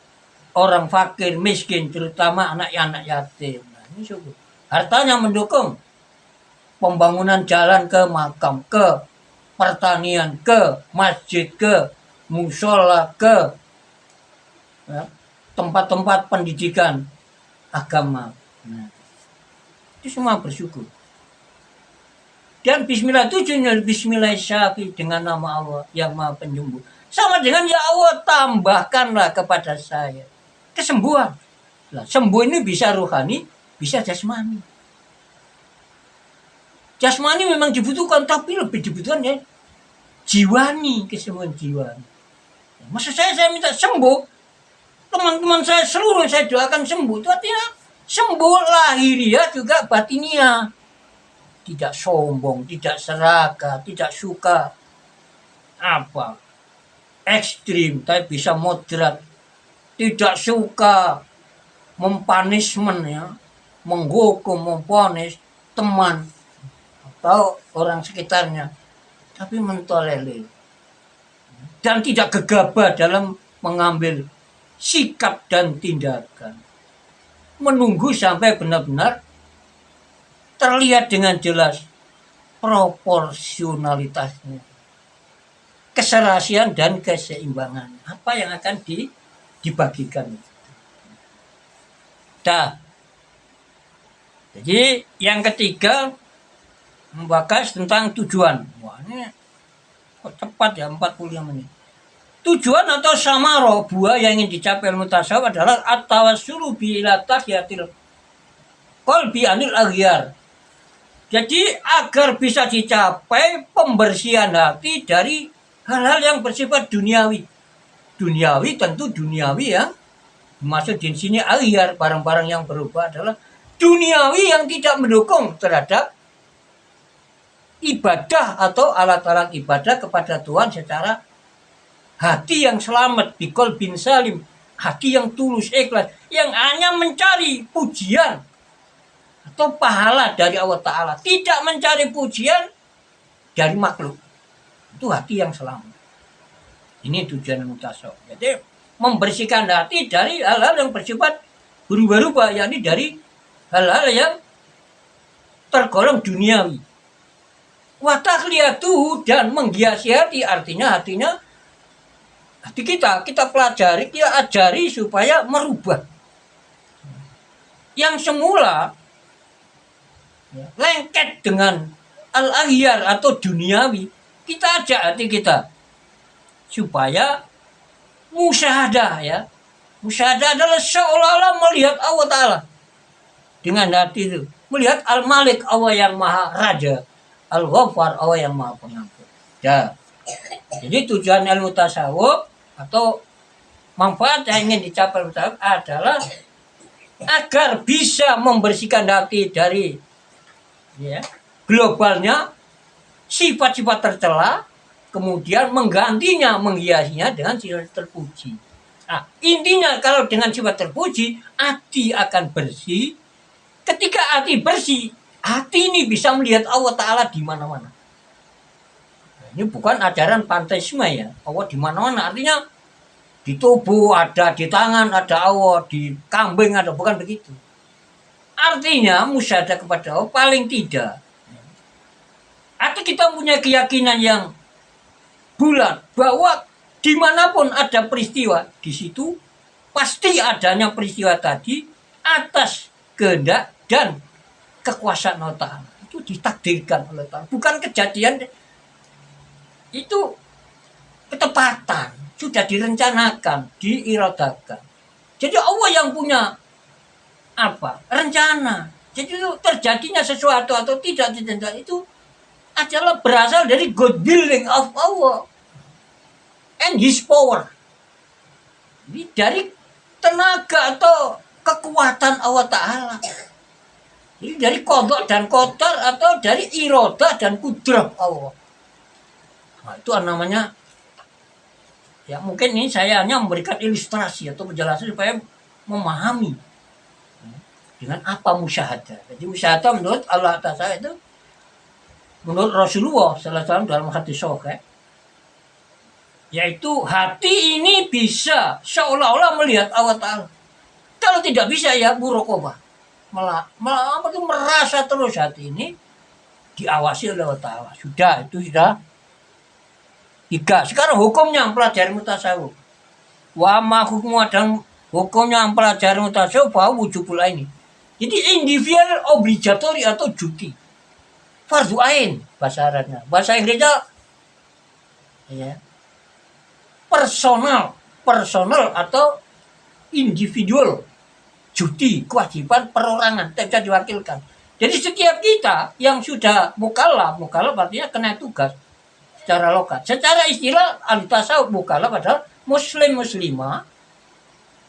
orang fakir, miskin, terutama anak-anak yatim. Nah, ini syukur. Hartanya mendukung pembangunan jalan ke makam, ke pertanian, ke masjid, ke musola, ke tempat-tempat pendidikan agama. Nah, itu semua bersyukur. Dan Bismillah 7 Bismillah syafi dengan nama Allah yang Maha Penyembuh. Sama dengan ya Allah tambahkanlah kepada saya kesembuhan. Nah, sembuh ini bisa rohani, bisa jasmani. Jasmani memang dibutuhkan, tapi lebih dibutuhkan ya jiwani, kesembuhan jiwani. Maksud saya minta sembuh, teman-teman saya seluruh saya doakan sembuh. Itu artinya sembuh lahiriah juga batiniah. Tidak sombong, tidak serakah, tidak suka ekstrim, tapi bisa moderat. Tidak suka mempanismen ya, menghukum, memponis teman atau orang sekitarnya, tapi mentolerir dan tidak gegabah dalam mengambil sikap dan tindakan. Menunggu sampai benar-benar terlihat dengan jelas proporsionalitasnya, keserasian dan keseimbangan. Apa yang akan dibagikan. Nah, jadi yang ketiga membahas tentang tujuan. Wah, ini kok cepat ya 45 menit. Tujuan atau samaro buah yang ingin dicapai ilmu tasawuf adalah at-tawassulu bi ila tahiyatil qalbi anil aghyar. Jadi agar bisa dicapai pembersihan hati dari hal-hal yang bersifat duniawi. Duniawi tentu duniawi ya. Maksud di sini aghyar, barang-barang yang berubah adalah duniawi yang tidak mendukung terhadap ibadah atau alat-alat ibadah kepada Tuhan secara hati yang selamat, bikol bin salim, hati yang tulus ikhlas, yang hanya mencari pujian atau pahala dari Allah Ta'ala, tidak mencari pujian dari makhluk. Itu hati yang selamat. Ini tujuan mutasawuf. Jadi membersihkan hati dari hal-hal yang bersifat berubah-ubah, yakni dari hal-hal yang tergolong duniawi. Watahliyatuhu, dan menghiasi hati, artinya hati kita pelajari, kita ajari supaya merubah. Yang semula lengket dengan al-aghyar atau duniawi, kita ajak hati kita supaya musyahadah ya. Musyahadah adalah seolah-olah melihat Allah Ta'ala dengan hati itu. Melihat Al-Malik, Allah yang Maha Raja, Al-Ghaffar, Allah yang Maha Pengampun. Ya. Jadi tujuan ilmu tasawuf atau manfaat yang ingin dicapai ilmu tasawuf adalah agar bisa membersihkan hati dari ya, globalnya sifat-sifat tercela, kemudian menggantinya, menghiasinya dengan sifat terpuji. Nah, intinya kalau dengan sifat terpuji, hati akan bersih. Ketika hati bersih, hati ini bisa melihat Allah Ta'ala di mana-mana. Ini bukan ajaran panteisme ya, Allah di mana-mana. Artinya di tubuh ada, di tangan ada Allah, di kambing ada, bukan begitu. Artinya musyahadah kepada Allah paling tidak. Atau kita punya keyakinan yang bulat bahwa dimanapun ada peristiwa, di situ pasti adanya peristiwa tadi atas kehendak dan kekuasaan Allah Ta'ala. Itu ditakdirkan oleh Ta'ala. Bukan kejadian, itu ketepatan, sudah direncanakan, diiradakan. Jadi Allah yang punya rencana. Jadi itu terjadinya sesuatu atau tidak itu adalah berasal dari God willing of Allah and His power. Jadi dari tenaga atau kekuatan Allah Ta'ala. Jadi dari kodok dan kotor atau dari iroda dan kudrah Allah. Nah, itu namanya, ya mungkin ini saya hanya memberikan ilustrasi atau penjelasan supaya memahami dengan apa musyahadah. Jadi musyahadah menurut Allah Ta'ala itu, menurut Rasulullah SAW dalam hadis sahih, yaitu hati ini bisa seolah-olah melihat Allah Ta'ala. Kalau tidak bisa ya muraqabah. Merasa terus hati ini diawasi oleh Allah Ta'ala. Sudah, itu sudah 3. Sekarang hukumnya mempelajari mutasawuf. Wa ma hukum dan hukumnya mempelajari mutasawuf bahwa wujubul ini. Jadi individual obligatory atau duty. Fardhu ain bahasa Arabnya. Bahasa Inggrisnya ya, personal atau individual, duty, kewajiban perorangan, tidak diwakilkan. Jadi setiap kita yang sudah mukallaf artinya kena tugas secara lokal. Secara istilah ahli tasawuf mukallaf adalah muslimah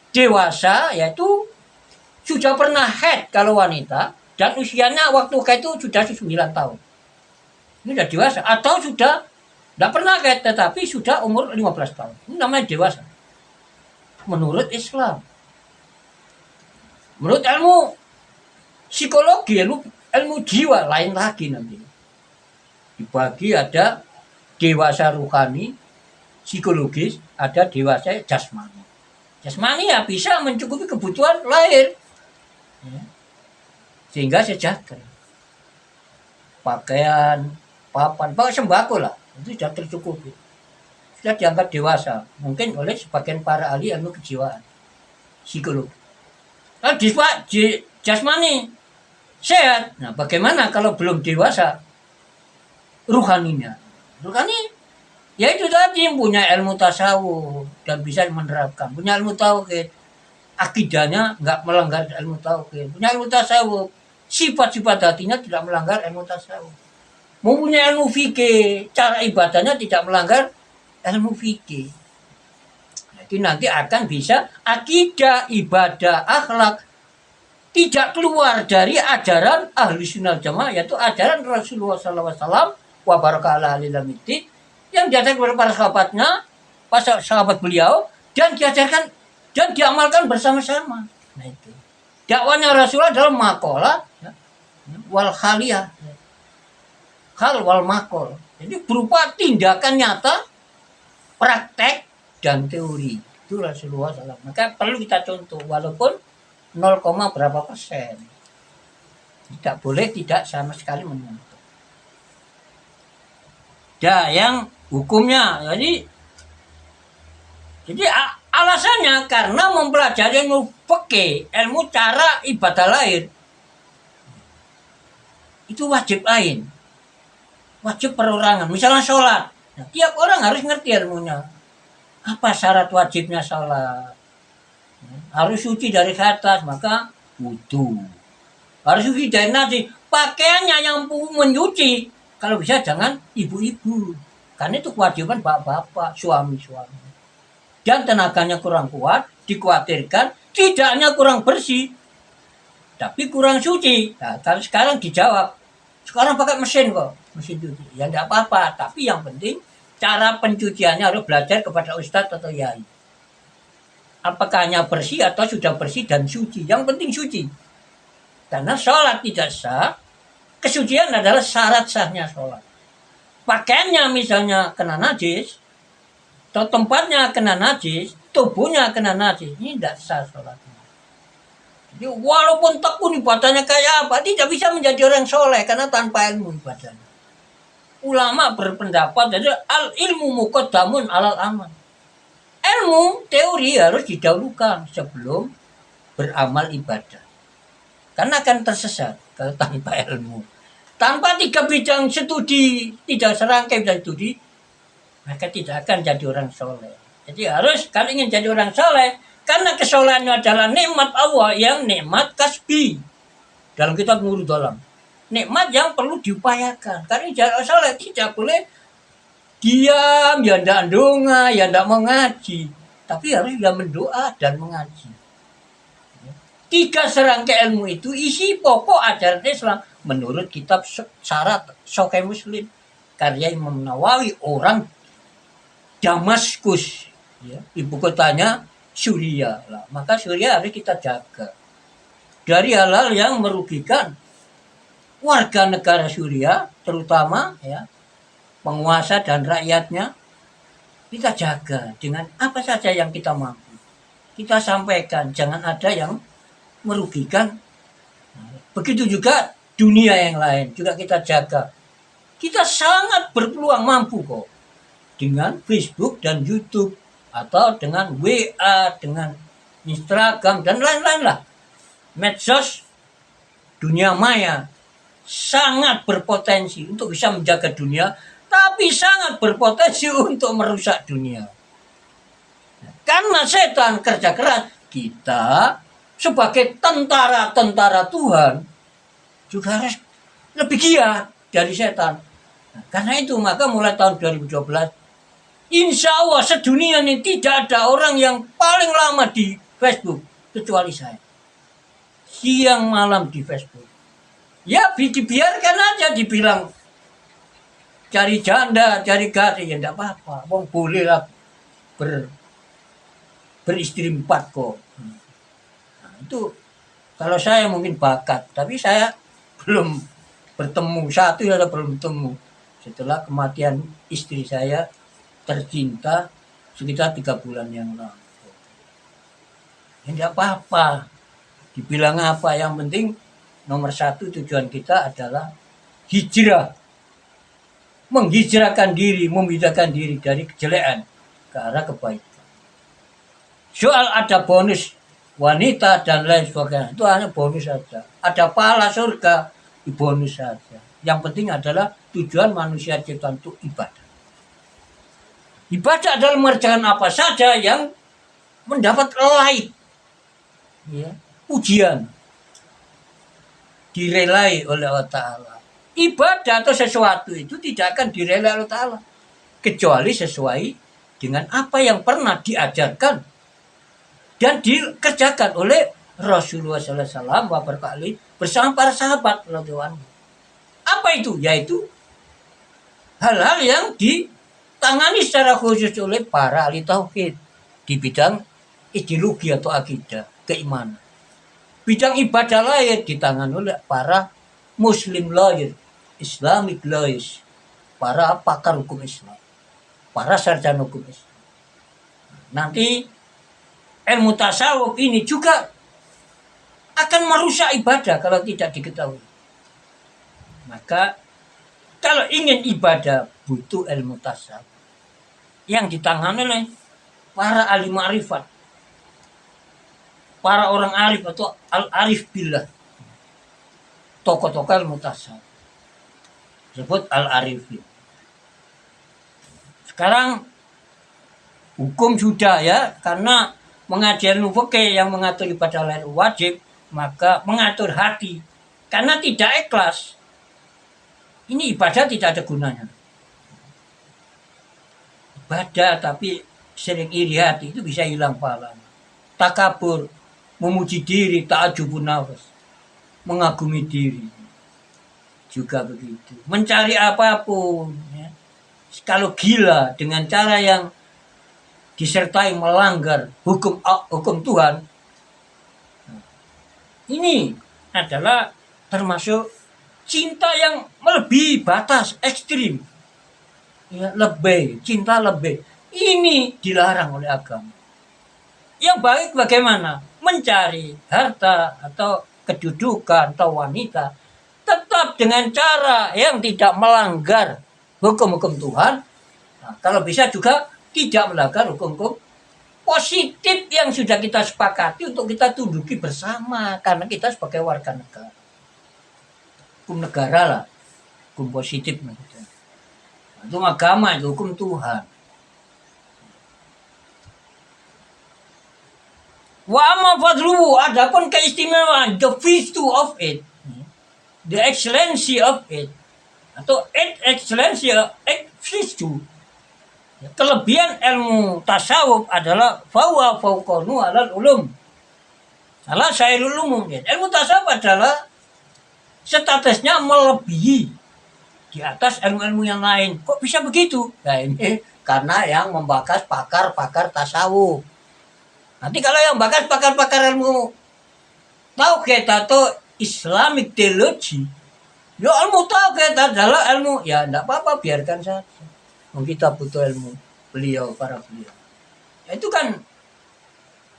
dewasa, yaitu sudah pernah haid kalau wanita, dan usianya waktu haid itu sudah 9 tahun. Ini sudah dewasa. Atau sudah tidak pernah haid tetapi sudah umur 15 tahun. Ini namanya dewasa. Menurut Islam. Menurut ilmu psikologi, ilmu jiwa lain lagi nanti. Dibagi ada dewasa ruhani, psikologis, ada dewasa jasmani. Jasmani ya bisa mencukupi kebutuhan lahir. Ya. Sehingga sejahtera. Pakaian, papan, sembako lah, itu sudah tercukupi. sudah dianggap dewasa, mungkin oleh sebagian para ahli ilmu kejiwaan, psikolog. Kalau di jasmani sehat, nah bagaimana kalau belum dewasa ruhaninya? Ruhani, ya itu tadi punya ilmu tasawuf dan bisa menerapkan, punya ilmu tauhid, akidahnya nggak melanggar ilmu tauhid, punya ilmu tasawuf, sifat-sifat hatinya tidak melanggar ilmu tasawuf, mempunyai ilmu fikih, cara ibadahnya tidak melanggar ilmu fikih. Jadi nanti akan bisa akidah, ibadah, akhlak tidak keluar dari ajaran ahli sunnah jamaah, yaitu ajaran Rasulullah SAW wa barakatuh yang diajarkan kepada para sahabatnya, para sahabat beliau, dan diajarkan dan diamalkan bersama-sama. Nah itu dakwanya Rasulullah dalam makola ya, wal khaliyah, hal wal makol. Jadi berupa tindakan nyata, praktek dan teori. Itu Rasulullah SAW. Maka perlu kita contoh walaupun 0, berapa persen. Tidak boleh tidak sama sekali menyentuh. Ya, yang hukumnya. Jadi alasannya karena mempelajari ilmu fikih, ilmu cara ibadah lahir. Itu wajib lain. Wajib perorangan. Misalnya sholat. Nah, tiap orang harus ngerti ilmunya. Apa syarat wajibnya sholat? Harus suci dari atas, maka wudu. Harus suci dari najis. Pakaiannya yang mencuci. Kalau bisa jangan ibu-ibu. Karena itu kewajiban bapak-bapak, suami-suami. Dan tenaganya kurang kuat, dikhawatirkan tidak hanya kurang bersih, tapi kurang suci. Nah, kalau sekarang dijawab, sekarang pakai mesin kok. Mesin cuci. Ya enggak apa-apa, tapi yang penting cara pencuciannya harus belajar kepada ustadz atau yai. Apakah hanya bersih atau sudah bersih dan suci? Yang penting suci. Karena sholat tidak sah, kesucian adalah syarat sahnya sholat. Pakaiannya misalnya kena najis, atau tempatnya kena najis, tubuhnya kena najis, ini tidak sah sholatnya. Jadi walaupun tekun ibadahnya kayak apa, tidak bisa menjadi orang soleh karena tanpa ilmu ibadahnya. Ulama berpendapat jadi al ilmu muqaddamun alal amal. Ilmu teori harus didahulukan sebelum beramal ibadah. Karena akan tersesat kalau tanpa ilmu. Tanpa 3 bidang studi, tidak serangkai bidang studi, maka tidak akan jadi orang soleh. Jadi harus kalau ingin jadi orang soleh, karena kesolehannya adalah nikmat Allah yang nikmat kasbi. Dalam kitab Nurul Dalam. Nikmat yang perlu diupayakan. Karena jalan soleh tidak boleh diam, ya tidak doa, ya tidak mengaji. Tapi harus ya mendoa dan mengaji. 3 serangkai ilmu itu isi pokok ajaran Islam menurut kitab syarat Sahih Muslim karya Imam Nawawi, orang Damaskus, ya, ibu kotanya Suriah. Maka Suriah harus kita jaga dari hal-hal yang merugikan warga negara Suriah, terutama ya penguasa dan rakyatnya. Kita jaga dengan apa saja yang kita mampu. Kita sampaikan, jangan ada yang merugikan. Begitu juga dunia yang lain juga kita jaga. Kita sangat berpeluang mampu kok dengan Facebook dan YouTube atau dengan WA, dengan Instagram dan lain-lain lah. Medsos dunia maya sangat berpotensi untuk bisa menjaga dunia, tapi sangat berpotensi untuk merusak dunia. Karena setan kerja keras, kita sebagai tentara-tentara Tuhan juga harus lebih giat dari setan. Nah, karena itu maka mulai tahun 2012, insya Allah sedunia ini tidak ada orang yang paling lama di Facebook kecuali saya. Siang malam di Facebook. Ya dibiarkan aja dibilang cari janda, cari gadis, ya enggak apa-apa. Wong boleh lah beristri 4 kok. Nah, itu kalau saya mungkin bakat, tapi saya belum bertemu, satu ya belum bertemu. Setelah kematian istri saya tercinta sekitar 3 bulan yang lalu. Ya enggak apa-apa. Dibilang apa, yang penting nomor 1 tujuan kita adalah hijrah. menghijrahkan diri, memindahkan diri dari kejelekan ke arah kebaikan. Soal ada bonus wanita dan lain sebagainya, itu hanya bonus saja. Ada pahala surga, bonus saja. Yang penting adalah tujuan manusia ciptaan itu ibadah. Ibadah adalah mengerjakan apa saja yang mendapat light, ya, ujian, direlai oleh Allah Ta'ala. Ibadah atau sesuatu itu tidak akan direlai oleh Allah Ta'ala, kecuali sesuai dengan apa yang pernah diajarkan dan dikerjakan oleh Rasulullah SAW beberapa kali bersama para sahabat radhiyallahu anhu. Apa itu? Yaitu hal-hal yang ditangani secara khusus oleh para ahli tauhid di bidang ideologi atau akidah, keimanan. Bidang ibadah lain ditangani oleh para Muslim lawyer, Islamic lawyers, para pakar hukum Islam, para sarjana hukum Islam. Nanti ilmu tasawuf ini juga akan merusak ibadah kalau tidak diketahui. Maka kalau ingin ibadah butuh ilmu tasawuf yang ditangani oleh para ahli ma'rifat, para orang arif atau al-arif billah, tokoh-tokoh ilmu tasawuf, disebut al-arifin. Sekarang hukum sudah ya, karena mengajar ilmu fikih yang mengatur ibadah lain wajib, maka mengatur hati. Karena tidak ikhlas, ini ibadah tidak ada gunanya. Ibadah tapi sering iri hati itu bisa hilang pahalanya. Takabur, memuji diri, ta'ajubun nafas, mengagumi diri, juga begitu. Mencari apapun, ya. Kalau gila dengan cara yang disertai melanggar hukum Tuhan, ini adalah termasuk cinta yang melebihi batas ekstrim, ya, cinta lebih. Ini dilarang oleh agama. Yang baik bagaimana? Mencari harta atau kedudukan atau wanita tetap dengan cara yang tidak melanggar hukum-hukum Tuhan. Nah, kalau bisa juga tidak melanggar hukum-hukum positif yang sudah kita sepakati untuk kita tunduki bersama, karena kita sebagai warga negara. Hukum negara lah, hukum positif. Itu agama, itu hukum Tuhan. Wa amma fadluhu, adapun keistimewaan, the virtue of it, the excellency of it, atau excellency of virtue, kelebihan ilmu tasawuf adalah fawa fauqanu alal ulum, ala syairul umum. Ilmu tasawuf adalah statusnya melebihi di atas ilmu-ilmu yang lain. Kok bisa begitu? Nah, ini karena yang membahas pakar-pakar tasawuf. Nanti kalau yang bahas pakar-pakar ilmu tauhid atau Islamic theology, ya ilmu tauhid adalah ilmu, ya enggak apa-apa, biarkan saja. Kita butuh ilmu para beliau. Ya, itu kan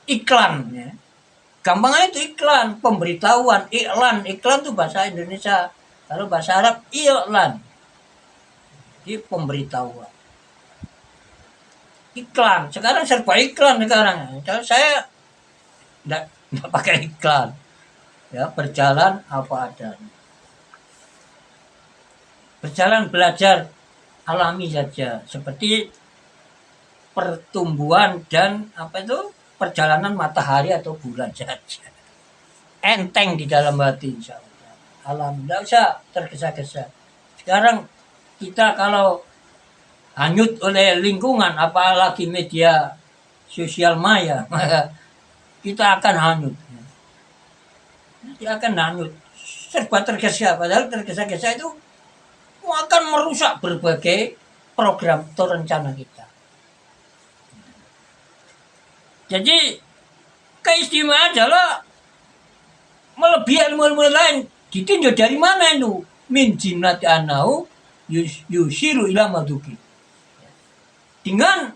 iklan, ya. Gampangnya itu iklan, pemberitahuan, iklan itu bahasa Indonesia. Kalau bahasa Arab iklan, itu pemberitahuan. Iklan, sekarang serba iklan sekarang. Saya enggak pakai iklan, ya, berjalan apa adanya, berjalan belajar alami saja, seperti pertumbuhan dan perjalanan matahari atau bulan saja, enteng di dalam hati, insya Allah. Alam, tidak usah tergesa-gesa. Sekarang kita kalau hanyut oleh lingkungan, apalagi media sosial maya, maka kita akan hanyut. Kita akan hanyut, serba tergesa. Padahal tergesa-gesa itu akan merusak berbagai program atau rencana kita. Jadi keistimewaan adalah melebihi ilmu-ilmu lain. Ditinjau dari mana itu? Min jimnati anau yusiru ila maduki. Dengan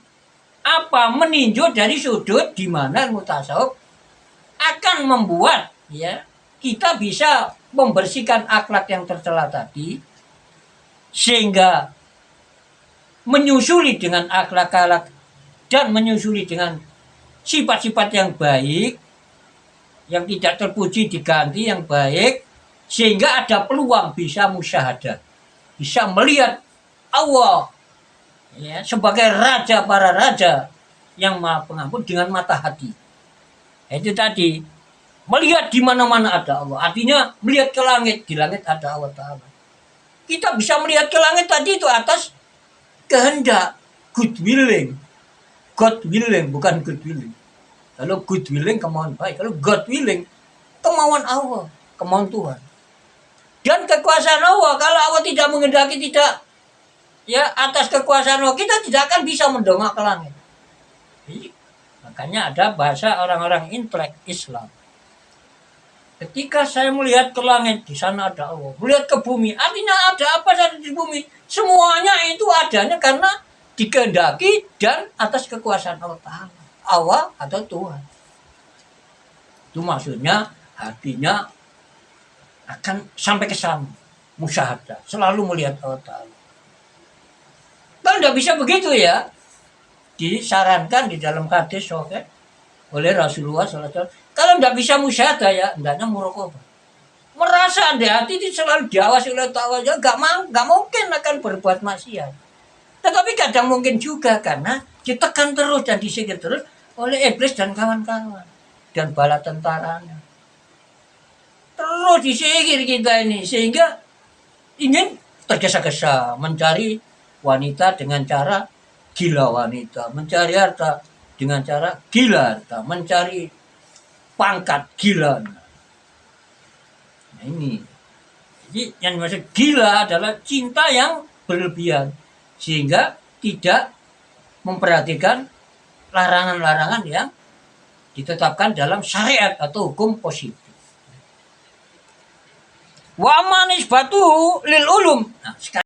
apa? Meninjau dari sudut di mana ilmu tasawuf akan membuat, ya, kita bisa membersihkan akhlak yang tercela tadi, sehingga menyusuli dengan akhlak-akhlak dan menyusuli dengan sifat-sifat yang baik, yang tidak terpuji diganti yang baik, sehingga ada peluang bisa musyahadah, bisa melihat Allah ya, sebagai raja para raja yang maha pengampun dengan mata hati. Itu tadi, melihat di mana-mana ada Allah. Artinya melihat ke langit, di langit ada Allah Ta'ala. Kita bisa melihat ke langit tadi itu atas kehendak, good willing. God willing, bukan good willing. Kalau good willing, kemauan baik. Kalau God willing, kemauan Allah, kemauan Tuhan. Dan kekuasaan Allah, kalau Allah tidak menghendaki, tidak ya atas kekuasaan Allah, kita tidak akan bisa mendongak ke langit. Jadi, makanya ada bahasa orang-orang intelek Islam. Ketika saya melihat ke langit, di sana ada Allah. Melihat ke bumi, artinya ada apa saja di bumi. Semuanya itu adanya karena dikehendaki dan atas kekuasaan Allah Ta'ala. Allah atau Tuhan. Itu maksudnya, artinya akan sampai ke sana. Musyahadah. Selalu melihat Allah Ta'ala. Kan tidak bisa begitu ya. Disarankan di dalam hadis oleh Rasulullah SAW. Kalau tidak bisa musyahadah ya, hendaknya muraqabah. Merasa di hati itu selalu diawasi oleh Allah, gak mungkin akan berbuat maksiat. Tetapi kadang mungkin juga karena ditekan terus dan disihir terus oleh iblis dan kawan-kawan dan bala tentaranya. Terus disihir kita ini sehingga ingin tergesa-gesa mencari wanita dengan cara gila wanita, mencari harta dengan cara gila harta, mencari pangkat gila. Nah ini, jadi yang dimaksud gila adalah cinta yang berlebihan sehingga tidak memperhatikan larangan-larangan yang ditetapkan dalam syariat atau hukum positif. Wa manis batu lil ulum,